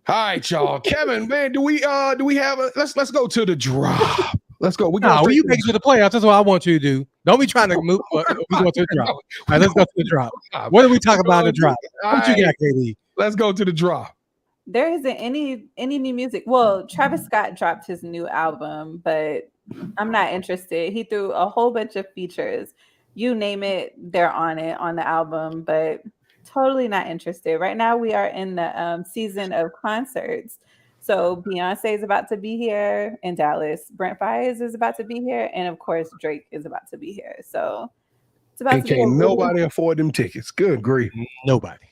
All right, y'all. Kevin, man, do we have a let's go to the drop. Let's go. You make it to the playoffs. That's what I want you to do. Don't be trying to move. We go to the drop. All right, let's go to the drop. What do we talk about in the drop? What you got, KD? Let's go to the drop. There isn't any new music. Well, Travis Scott dropped his new album, but I'm not interested. He threw a whole bunch of features. You name it, they're on the album, but totally not interested. Right now, we are in the season of concerts. So Beyonce is about to be here in Dallas. Brent Faiyaz is about to be here. And of course, Drake is about to be here. So it's about to be. Can't nobody afford them tickets. Good grief. Nobody.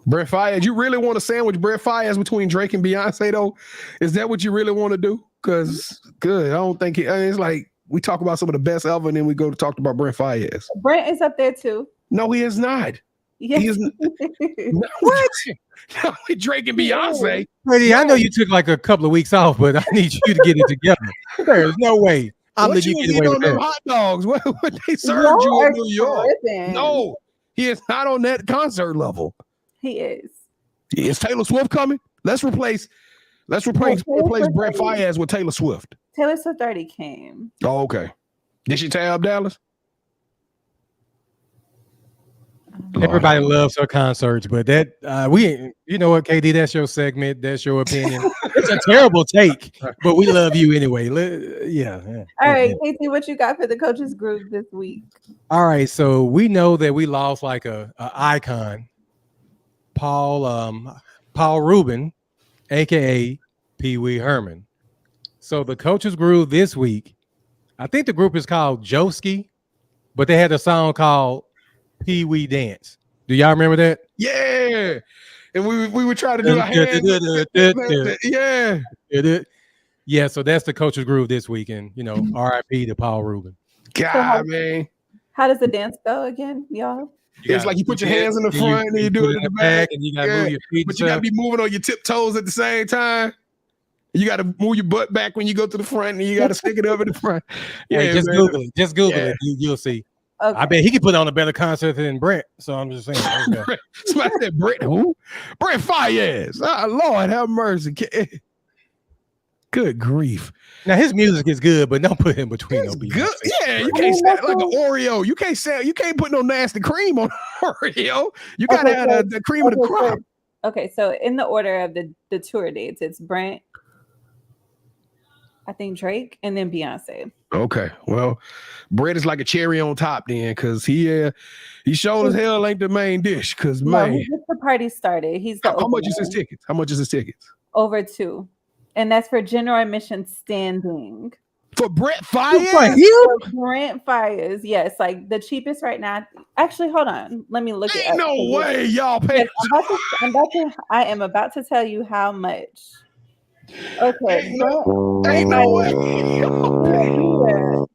Brent Faiyaz, you really want to sandwich Brent Faiyaz between Drake and Beyonce, though? Is that what you really want to do? Because, good, I don't think it's like we talk about some of the best ever, and then we go to talk about Brent Faiyaz. Brent is up there, too. No, he is not. Yes. He is what? No, Drake and Beyonce. Brady, I know you took like a couple of weeks off, but I need you to get it together. There's no way. I'm letting you get away with that. Hot dogs. What they served you in New York? No, he is not on that concert level. He is. Is Taylor Swift coming? Let's replace Brent Faiyaz with Taylor Swift. Taylor Swift already came. Oh, okay. Did she tab Dallas? Everybody loves her concerts, but that you know what, KD, that's your segment, that's your opinion. It's a terrible take, but we love you anyway. Yeah. All right, Casey, what you got for the coaches group this week? All right, so we know that we lost like a icon, Paul Rubin, aka Pee Wee Herman. So the coaches group this week, I think the group is called Joski, but they had a song called Pee Wee Dance. Do y'all remember that? Yeah. And we were trying to do Yeah, so that's the coaches group this week, and RIP to Paul Rubin. God, man. How does the dance go again, y'all? It's like you put your hands in the front and you do it in the back, and you gotta move your feet. But you gotta be moving on your tiptoes at the same time. You got to move your butt back when you go to the front, and you got to stick it up in the front. Yeah, hey, just Google it. Just Google it. You'll see. Okay. I bet he could put on a better concert than Brent. So I'm just saying. Okay. Somebody said Brent who? Brent Faiyaz. Lord have mercy. Good grief. Now his music is good, but don't put him between no beats. Good. Yeah, you can't say like an Oreo. You can't put no nasty cream on Oreo. You gotta have the cream of the crop. Okay, so in the order of the tour dates, it's Brent, I think Drake, and then Beyonce. Okay, well, Brett is like a cherry on top then, because he showed as hell ain't the main dish. Because man, he gets the party started. He's how much is his tickets? How much is his tickets? Over $2, and that's for general admission standing. For Brent Faiyaz? For Brent Faiyaz, yes, like the cheapest right now. Actually, hold on, let me look it up. No way, y'all pay. I am about to tell you how much. Okay. Ain't no way.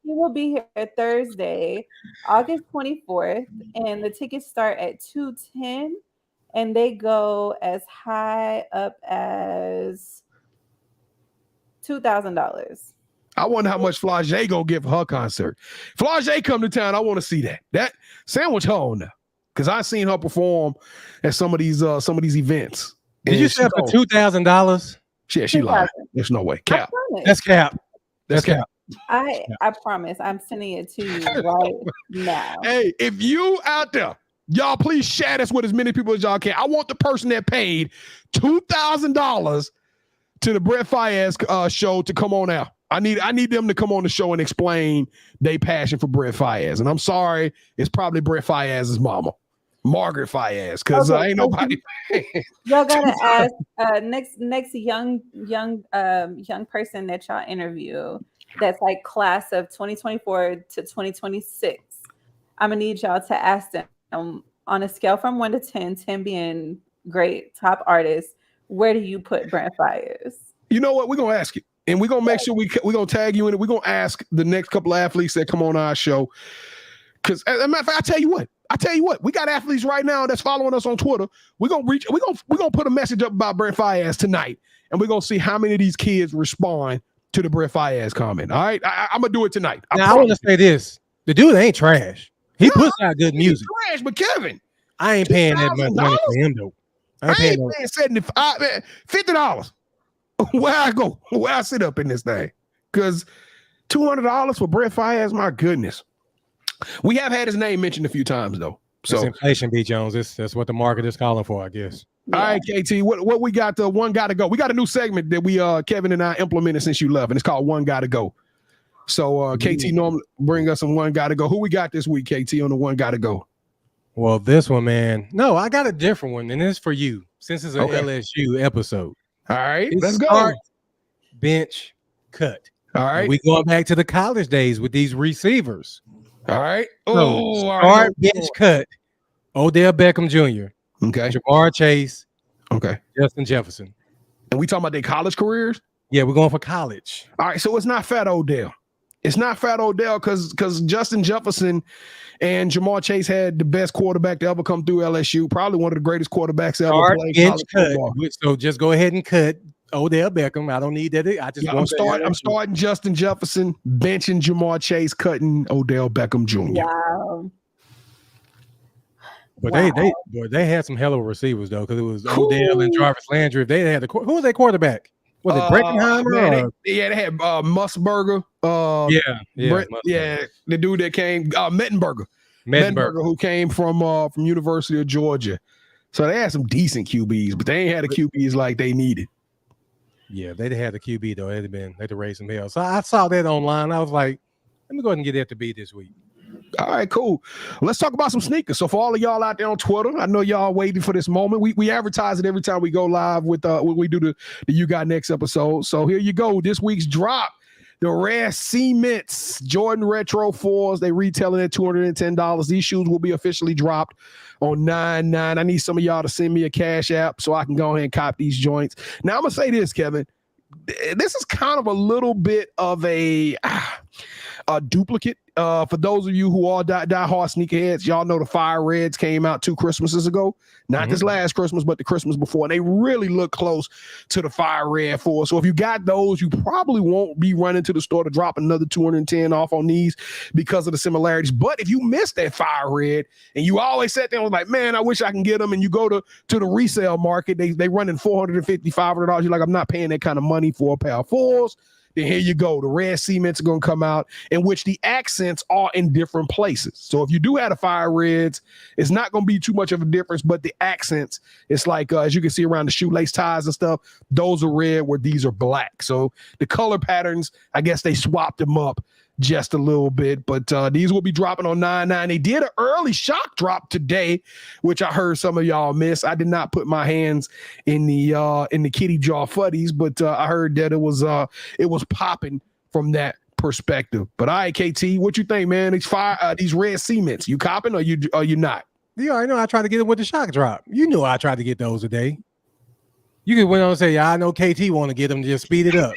He will be here Thursday, August 24th, and the tickets start at $210, and they go as high up as $2,000. I wonder how much Flau'jae gonna get for her concert. Flau'jae come to town, I want to see that. That sandwich her on now, because I seen her perform at some of these events. Did you say for $2,000? Yeah, she lied. There's no way. Cap. That's cap. That's cap. I promise. I'm sending it to you right now. Hey, if you out there, y'all please share this with as many people as y'all can. I want the person that paid $2,000 to the Brent Faiyaz show to come on out. I need them to come on the show and explain their passion for Brent Faiyaz. And I'm sorry, it's probably Brent Faiyaz's mama, Margaret Faiyaz, because ain't nobody. Y'all gotta ask next young person that y'all interview that's like class of 2024 to 2026. I'm gonna need y'all to ask them on a scale from 1 to 10, 10 being great top artist. Where do you put Brent Faiyaz? You know what? We're gonna ask you, and we're gonna make sure we're gonna tag you in it. We're gonna ask the next couple of athletes that come on our show. Because as a matter of fact, I tell you what, I tell you what, we got athletes right now that's following us on Twitter. We're gonna put a message up about Brett Fayez tonight, and we're gonna see how many of these kids respond to the Brett Fayez comment. All right, I'm gonna do it tonight. Now I want to say this: the dude ain't trash. He puts out good music. Trash, but Kevin, I ain't paying that much money for him though. I ain't paying $50. Where I go? Where I sit up in this thing? Because $200 for Brett Fayez, my goodness. We have had his name mentioned a few times though. So it's inflation, B. Jones. That's what the market is calling for, I guess. All right, KT. What we got? One Gotta Go. We got a new segment that we Kevin and I implemented since you left, and it's called One Gotta Go. So KT normally bring us some One Gotta Go. Who we got this week, KT, on the One Gotta Go? Well, this one, man. No, I got a different one, and it's for you since it's an LSU episode. All right, let's go. Start, bench, cut. All right, and we going back to the college days with these receivers. All right. So start, bench, cut. Odell Beckham Jr. Okay. Jamar Chase. Okay. Justin Jefferson. And we talking about their college careers? Yeah, we're going for college. All right, so it's not Fat Odell. It's not Fat Odell because Justin Jefferson and Jamar Chase had the best quarterback to ever come through LSU. Probably one of the greatest quarterbacks ever played college football. So just go ahead and cut Odell Beckham. I don't need that. I'm starting Justin Jefferson, benching Jamar Chase, cutting Odell Beckham Jr. Wow. But they had some hell of receivers though, because it was Odell and Jarvis Landry. If they had who was their quarterback? Was it Breckenheimer? They had Musburger. The dude that came Mettenberger, who came from University of Georgia. So they had some decent QBs, but they ain't had the QBs like they needed. Yeah, they had the QB though. They'd raise some hell. So I saw that online. I was like, let me go ahead and get that to be this week. All right, cool. Let's talk about some sneakers. So for all of y'all out there on Twitter, I know y'all waiting for this moment. We advertise it every time we go live with when we do the You Got Next episode. So here you go. This week's drop. The Rare Cements Jordan Retro 4s. They retailing at $210. These shoes will be officially dropped on 9/9. I need some of y'all to send me a Cash App so I can go ahead and cop these joints. Now I'm gonna say this, Kevin. This is kind of a little bit of a duplicate. For those of you who are die-hard sneakerheads, y'all know the Fire Reds came out 2 Christmases ago. Not this last Christmas, but the Christmas before. And they really look close to the Fire Red 4. So if you got those, you probably won't be running to the store to drop another $210 off on these because of the similarities. But if you missed that Fire Red and you always sat there and was like, man, I wish I can get them, and you go to the resale market, they running $450, $500. You're like, I'm not paying that kind of money for a pair of 4s. Then here you go. The Red Cements are going to come out, in which the accents are in different places. So if you do have the Fire Reds, it's not going to be too much of a difference, but the accents, it's like, as you can see around the shoelace ties and stuff, those are red where these are black. So the color patterns, I guess they swapped them up just a little bit, but these will be dropping on 9/9. They did an early shock drop today, which I heard some of y'all miss. I did not put my hands in the kitty jar fuddies, but I heard that it was popping from that perspective. But all right, KT, what you think, man? These Red Cements, you copping or you not? You already know I tried to get them with the shock drop. You knew I tried to get those today. You could went on and say, yeah, I know KT want to get them, just speed it up.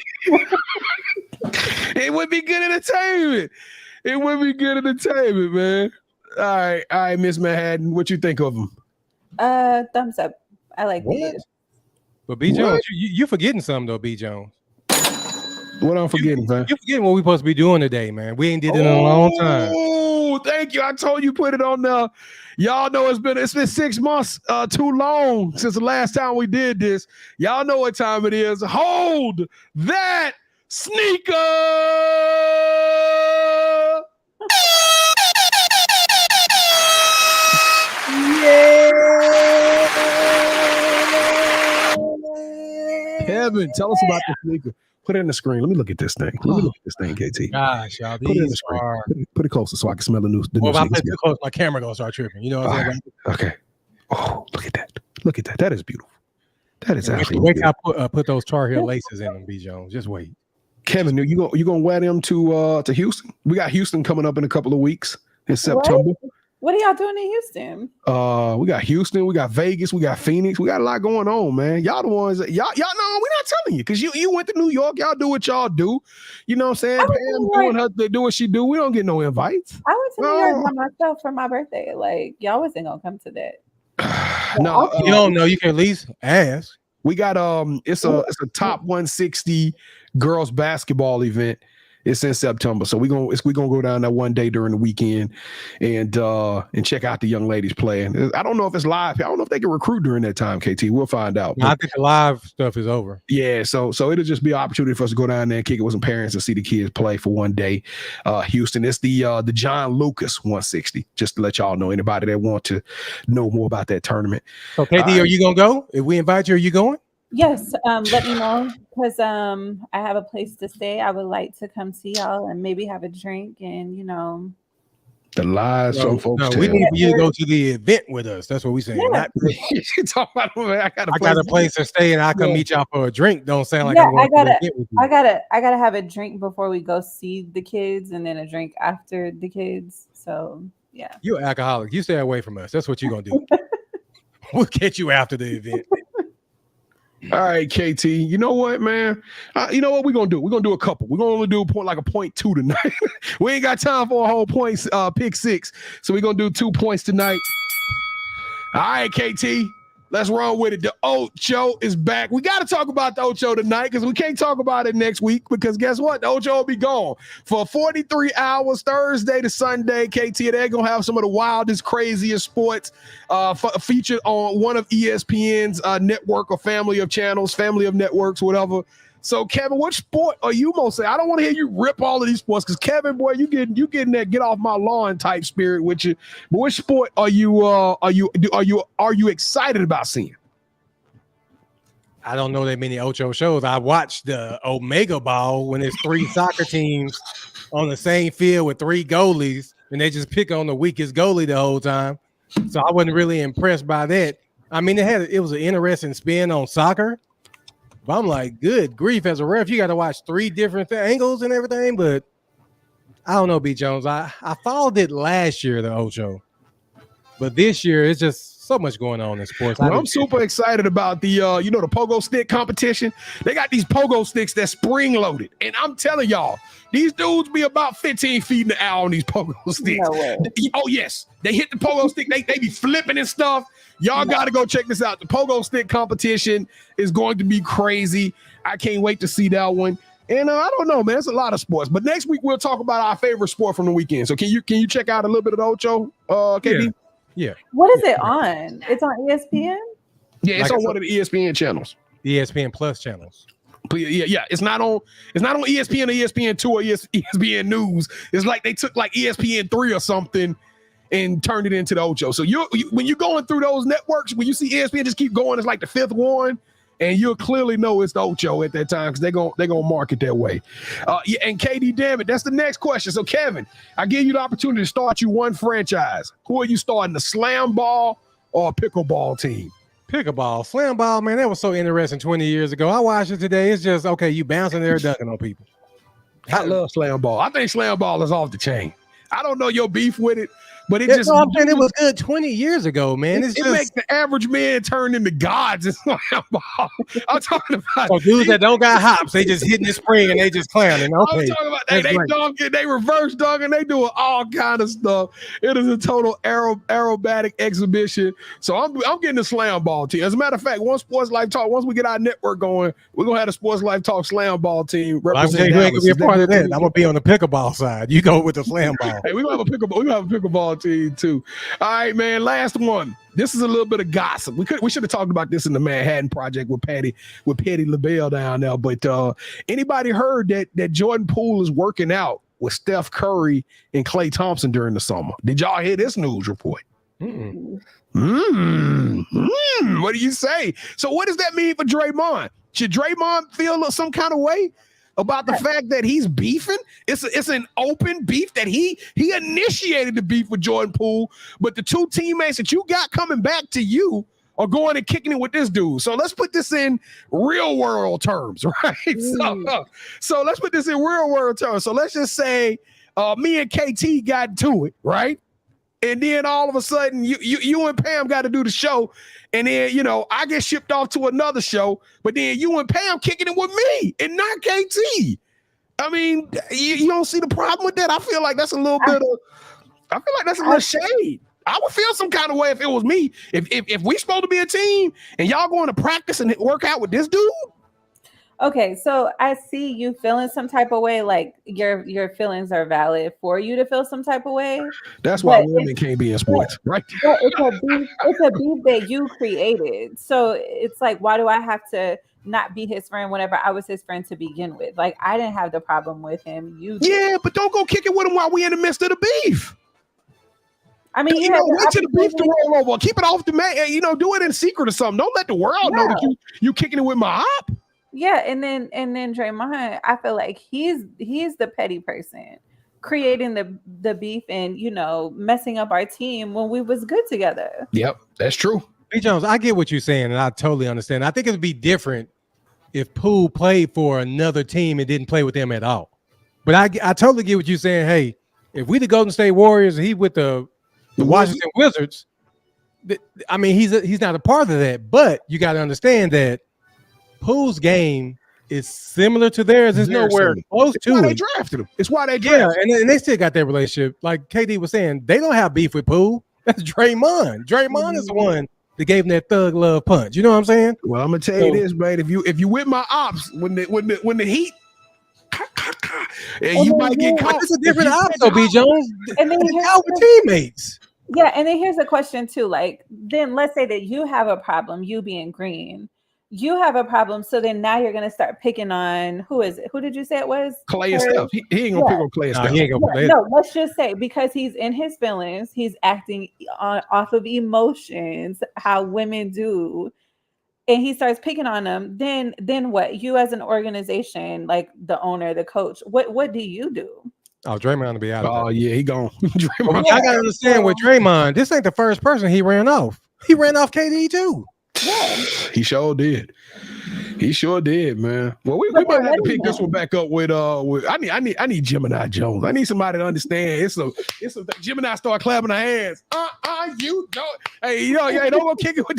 It would be good entertainment. It would be good entertainment, man. All right, Ms.Manhattan, what you think of them? Thumbs up. I like these. But B. Jones, you forgetting something though, B. Jones. What I'm forgetting, man? You forgetting what we supposed to be doing today, man. We ain't did it in a long time. Oh, thank you. I told you put it on there. Y'all know it's been 6 months too long since the last time we did this. Y'all know what time it is. Hold that sneaker. Yeah. Kevin, tell us about the sneaker. Put it in the screen. Let me look at this thing. Let me look at this thing, KT. Gosh, y'all, put it in the screen. Put it closer so I can smell the new. Well, if I put it too close, my camera gonna start tripping. You know what I'm saying? Okay. Oh, look at that. Look at that. That is beautiful. That is absolutely wait beautiful. till I put those Tar Heel laces in them, B. Jones. Just wait. Kevin, you gonna wear them to Houston? We got Houston coming up in a couple of weeks in September. What are y'all doing in Houston? We got Houston, we got Vegas, we got Phoenix. We got a lot going on, man. Y'all the ones that y'all know. We're not telling you because you went to New York. Y'all do what y'all do. You know what I'm saying? Pam do what she do. We don't get no invites. I went to New York by myself for my birthday. Like y'all wasn't gonna come to that. No, you don't know. You can at least ask. We got it's a top 160 girls basketball event. It's in September, so we're gonna go down there one day during the weekend and check out the young ladies playing. I don't know if it's live. I don't know if they can recruit during that time, KT. We'll find out. I think the live stuff is over. Yeah, so it'll just be an opportunity for us to go down there and kick it with some parents and see the kids play for one day. Houston, it's the John Lucas 160. Just to let y'all know, anybody that want to know more about that tournament. So, KT, are you gonna go? If we invite you, are you going? Yes, let me know because I have a place to stay. I would like to come see y'all and maybe have a drink and the lies from folks. No, we need you to go to the event with us. That's what we saying. Yeah. You talk about, I got a place to stay and I can meet y'all for a drink. Don't sound like I gotta have a drink before we go see the kids and then a drink after the kids. So yeah, you're an alcoholic. You stay away from us. That's what you're gonna do. We'll get you after the event. All right, KT. You know what, man? You know what we're gonna do? We're gonna do a couple. We're gonna only do a point 2 tonight. We ain't got time for a whole points pick 6. So we're gonna do 2 points tonight. All right, KT. Let's run with it. The Ocho is back. We got to talk about the Ocho tonight because we can't talk about it next week because guess what? The Ocho will be gone for 43 hours, Thursday to Sunday. KT, they're going to have some of the wildest, craziest sports featured on one of ESPN's network or family of channels, family of networks, whatever. So, Kevin, what sport are you most say? I don't want to hear you rip all of these sports because, Kevin, boy, you getting that get off my lawn type spirit with you. But what sport are you excited about seeing? I don't know that many Ocho shows. I watched the Omega Ball when it's 3 soccer teams on the same field with 3 goalies, and they just pick on the weakest goalie the whole time. So I wasn't really impressed by that. I mean, it was an interesting spin on soccer. But I'm like, good grief, as a ref, you got to watch 3 different angles and everything. But I don't know, B. Jones. I followed it last year, the Ocho. But this year, it's just so much going on in sports. Well, I'm super excited about the the pogo stick competition. They got these pogo sticks that's spring loaded. And I'm telling y'all, these dudes be about 15 feet in the air on these pogo sticks. No, oh, yes. They hit the pogo stick. They be flipping and stuff. Y'all got to go check this out. The pogo stick competition is going to be crazy. I can't wait to see that one. And I don't know, man. It's a lot of sports. But next week, we'll talk about our favorite sport from the weekend. So can you check out a little bit of the Ocho, KB? Yeah. What is it on? It's on ESPN? Yeah, it's on one of the ESPN channels. ESPN Plus channels. Yeah. It's not on ESPN or ESPN2 or ESPN News. It's like they took like ESPN3 or something and turned it into the Ocho. So when you're going through those networks, when you see ESPN just keep going, it's like the 5th one, and you'll clearly know it's the Ocho at that time because they're gonna mark it that way. And KD, damn it, that's the next question. So Kevin, I give you the opportunity to start you one franchise. Who are you starting, the slam ball or a pickleball team? Pickleball, slam ball, man, that was so interesting 20 years ago. I watched it today. It's just, okay, you bouncing there, dunking on people. I love slam ball. I think slam ball is off the chain. I don't know your beef with it, but it just. I'm saying it was good 20 years ago, man. It makes the average man turn into gods in slam ball. I'm talking about so dudes that don't got hops, they just hitting the spring and they just clowning. Okay. I'm talking about they dunking, they reverse dunking, they doing all kind of stuff. It is a total aerobatic exhibition. So I'm getting the slam ball team. As a matter of fact, once we get our network going, we're gonna have a Sports Life Talk slam ball team. I'm saying you ain't gonna be a part of that. I'm gonna be on the pickleball side. You go with the slam ball. Hey, we're gonna have a pickleball team too. All right, man. Last one. This is a little bit of gossip. We should have talked about this in the Manhattan Project with Patty LaBelle down there. But anybody heard that Jordan Poole is working out with Steph Curry and Klay Thompson during the summer? Did y'all hear this news report? What do you say? So what does that mean for Draymond? Should Draymond feel some kind of way about the fact that he's beefing? It's an open beef that he initiated the beef with Jordan Poole, but the 2 teammates that you got coming back to you are going and kicking it with this dude. So let's put this in real world terms, right? So let's put this in real world terms. So let's just say me and KT got to it, right? and then all of a sudden you and Pam got to do the show, and then I get shipped off to another show, but then you and Pam kicking it with me and not KT. I mean, you don't see the problem with that? I feel like that's a little bit of. I feel like that's a little shade. I would feel some kind of way if it was me. If we supposed to be a team and y'all going to practice and work out with this dude. Okay, so I see you feeling some type of way, like your feelings are valid for you to feel some type of way. That's why women can't be in sports, right? It's a beef that you created. So it's like, why do I have to not be his friend whenever I was his friend to begin with? Like, I didn't have the problem with him. Yeah, but don't go kick it with him while we in the midst of the beef. I mean, wait till the beef to roll over. Keep it off the man. Do it in secret or something. Don't let the world know that you kicking it with my op. Yeah, and then Draymond, I feel like he's the petty person creating the beef and messing up our team when we was good together. Yep, that's true. B. Jones, I get what you're saying, and I totally understand. I think it'd be different if Poole played for another team and didn't play with them at all. But I totally get what you're saying. Hey, if we the Golden State Warriors and he with the Washington Wizards, I mean, he's not a part of that. But you got to understand that Poole's game is similar to theirs. There's nowhere close to it. They drafted him. It's why they drafted him. And they still got that relationship. Like KD was saying, they don't have beef with Poole. That's Draymond. Draymond is the one that gave him that thug love punch. You know what I'm saying? Well, I'm gonna tell you this, man. If you with my ops, when the heat, and you might get caught. It's a different ops, though, B. Jones. And then out with teammates. Yeah, and then here's a question too. Like, then let's say that you have a problem, you being green. You have a problem, so then now you're gonna start picking on who is it? Who did you say it was? Clay and Steph. He ain't gonna pick on Clay and Steph. He ain't gonna play. No, let's just say because he's in his feelings, he's acting off of emotions, how women do, and he starts picking on them. Then what? You as an organization, like the owner, the coach, what do you do? Oh, Draymond to be out. Oh yeah, he gone. Draymond. I gotta understand with Draymond. This ain't the first person he ran off. He ran off KD too. Yeah. He sure did. He sure did, man. Well, we might have to pick this one back up with I need Gemini Jones. I need somebody to understand. It's a Gemini start clapping her hands. You don't. Hey, don't go kick it with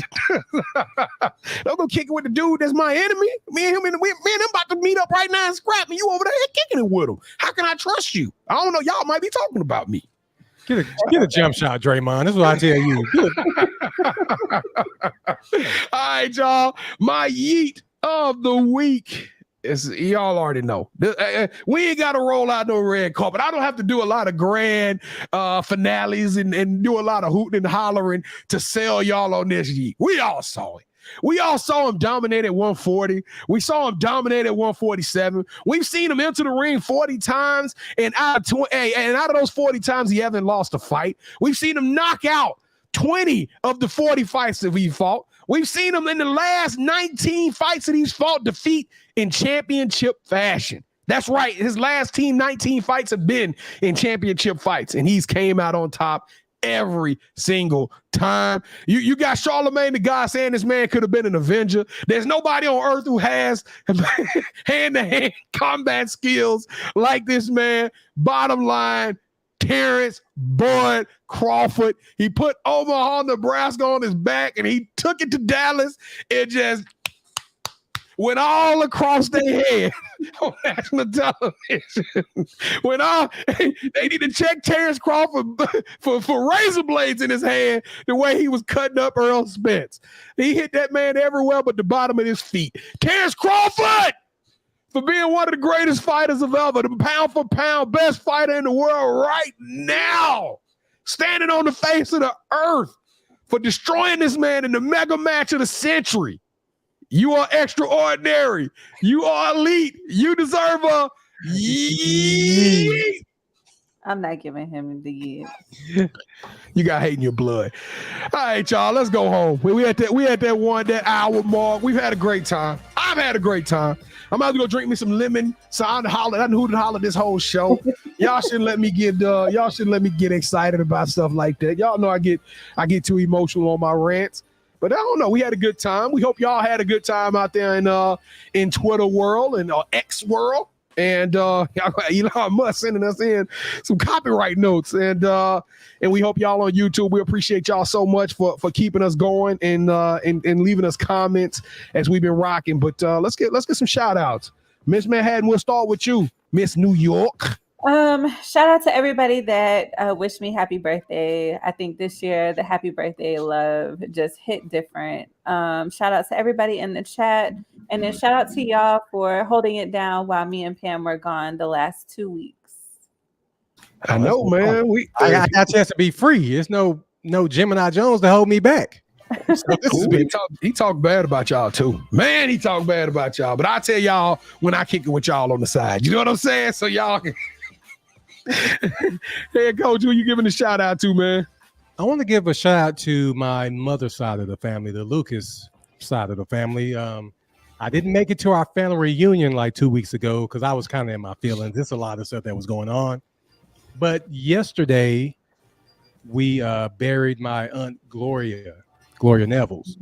don't go kick it with the dude that's my enemy. Me and him about to meet up right now and scrap, and you over there kicking it with him. How can I trust you? I don't know. Y'all might be talking about me. Get a jump shot, Draymond. That's what I tell you. All right, y'all. My yeet of the week is, y'all already know. We ain't got to roll out no red carpet. I don't have to do a lot of grand finales and do a lot of hooting and hollering to sell y'all on this yeet. We all saw it. We all saw him dominate at 140. We saw him dominate at 147. We've seen him enter the ring 40 times, and out of those 40 times, he hasn't lost a fight. We've seen him knock out 20 of the 40 fights that he fought. We've seen him in the last 19 fights that he's fought defeat in championship fashion. That's right. His last 19 fights have been in championship fights, and he's came out on top every single time. You got Charlemagne the God saying this man could have been an Avenger. There's nobody on earth who has hand-to-hand combat skills like this man. Bottom line, Terrence Bud Crawford. He put Omaha, Nebraska on his back, and he took it to Dallas. It just went all across their head on national television. They need to check Terrence Crawford for razor blades in his hand, the way he was cutting up Earl Spence. He hit that man everywhere but the bottom of his feet. Terrence Crawford, for being one of the greatest fighters of ever, the pound for pound best fighter in the world right now, standing on the face of the earth, for destroying this man in the mega match of the century. You are extraordinary. You are elite. You deserve a yeet. I'm not giving him the yeet. You got hate in your blood. All right, y'all, let's go home. We at that hour mark. We've had a great time. I've had a great time. I'm about to go drink me some lemon. So I done hooted and hollered this whole show. Y'all shouldn't let me get excited about stuff like that. Y'all know I get too emotional on my rants. But I don't know. We had a good time. We hope y'all had a good time out there in Twitter world and X world. And Elon Musk sending us in some copyright notes. And we hope y'all on YouTube. We appreciate y'all so much for keeping us going and leaving us comments as we've been rocking. But let's get some shout outs. Ms.Manhattan, we'll start with you, Miss New York. Shout out to everybody that wished me happy birthday. I think this year the happy birthday love just hit different. Shout out to everybody in the chat, and then shout out to y'all for holding it down while me and Pam were gone the last 2 weeks. I know, man. I got a chance to be free. It's no Gemini Jones to hold me back. So he talked bad about y'all too, man. He talked bad about y'all, but I tell y'all when I kick it with y'all on the side. You know what I'm saying? So y'all can. Head Coach, who you giving a shout out to, man? I want to give a shout out to my mother's side of the family, the Lucas side of the family. I didn't make it to our family reunion like 2 weeks ago because I was kind of in my feelings. There's a lot of stuff that was going on. But yesterday, we buried my aunt Gloria Nevels.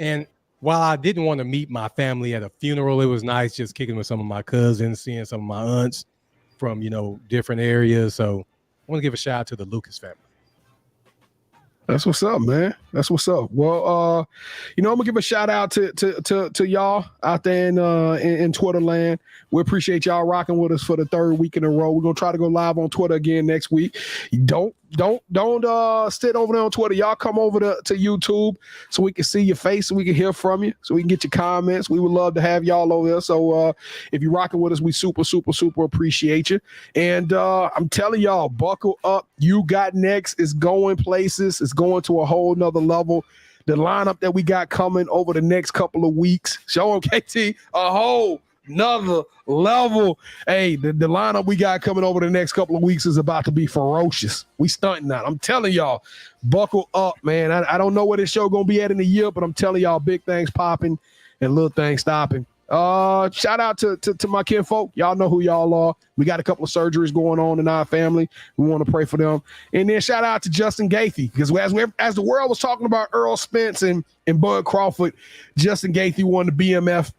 And while I didn't want to meet my family at a funeral, it was nice just kicking with some of my cousins, seeing some of my aunts from, different areas. So I want to give a shout out to the Lucas family. That's what's up, man. That's what's up. Well, I'm gonna give a shout out to y'all out there in Twitter land. We appreciate y'all rocking with us for the third week in a row. We're gonna try to go live on Twitter again next week. Don't sit over there on Twitter. Y'all come over to YouTube so we can see your face, so we can hear from you, so we can get your comments. We would love to have y'all over there. So if you're rocking with us, we super appreciate you. And I'm telling y'all, buckle up. You Got Next is going places. It's going to a whole nother level. The lineup that we got coming over the next couple of weeks, show them KT a whole another level. Hey, the lineup we got coming over the next couple of weeks is about to be ferocious. We stunting that. I'm telling y'all, buckle up, man. I don't know where this show gonna be at in the year, but I'm telling y'all, big things popping and little things stopping. Shout out to my kinfolk. Y'all know who y'all are. We got a couple of surgeries going on in our family. We want to pray for them. And then shout out to Justin Gaethje, because as the world was talking about Earl Spence and Bud Crawford, Justin Gaethje won the BMF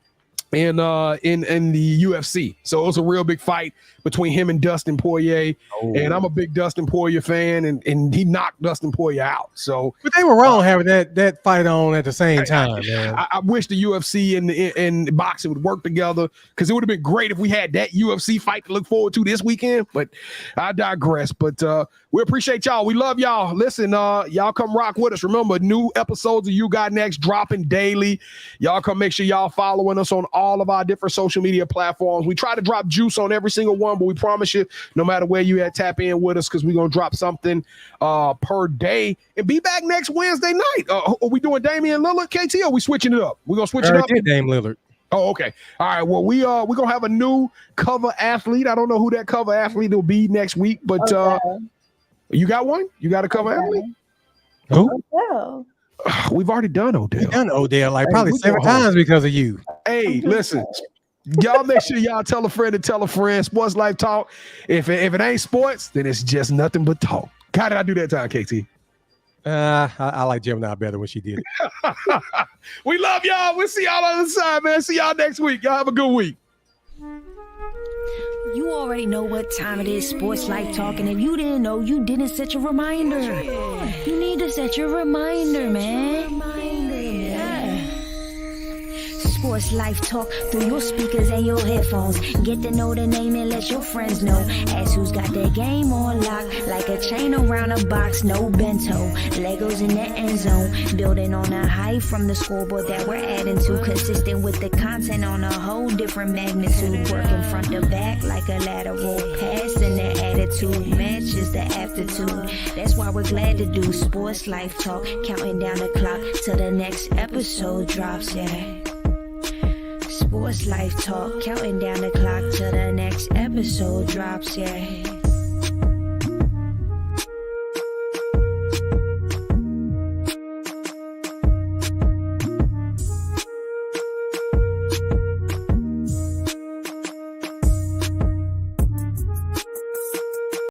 in the UFC. So it was a real big fight between him and Dustin Poirier. Oh. And I'm a big Dustin Poirier fan, and he knocked Dustin Poirier out. So, but they were wrong having that fight on at the same time, man. I wish the UFC and boxing would work together, because it would have been great if we had that UFC fight to look forward to this weekend. But I digress. But we appreciate y'all. We love y'all. Listen, y'all come rock with us. Remember, new episodes of You Got Next dropping daily. Y'all come make sure y'all following us on all of our different social media platforms. We try to drop juice on every single one, but we promise you, no matter where you at, tap in with us, because we're going to drop something per day. And be back next Wednesday night. Are we doing Damian Lillard, KT, or are we switching it up? We're going to switch it up? Dame Lillard. Oh, okay. All right. Well, we're going to have a new cover athlete. I don't know who that cover athlete will be next week, but you got one? You got a cover athlete? Who? Odell. We've already done Odell. We've done Odell probably 7 times because of you. Hey, listen. Y'all make sure y'all tell a friend to tell a friend. Sports Life Talk. If it ain't sports, then it's just nothing but talk. How did I do that time, KT? I like Gemini better when she did it. We love y'all. We'll see y'all on the side, man. See y'all next week. Y'all have a good week. You already know what time it is, Sports Life Talk, and if you didn't know, you didn't set your reminder. You need to set your reminder, man. Sports Life Talk through your speakers and your headphones. Get to know the name and let your friends know. Ask who's got their game on lock, like a chain around a box, no bento. Legos in the end zone, building on a height from the scoreboard that we're adding to. Consistent with the content on a whole different magnitude. Working front to back like a lateral pass, and the attitude matches the aptitude. That's why we're glad to do Sports Life Talk, counting down the clock till the next episode drops, yeah. Sports Life Talk, counting down the clock till the next episode drops, yeah.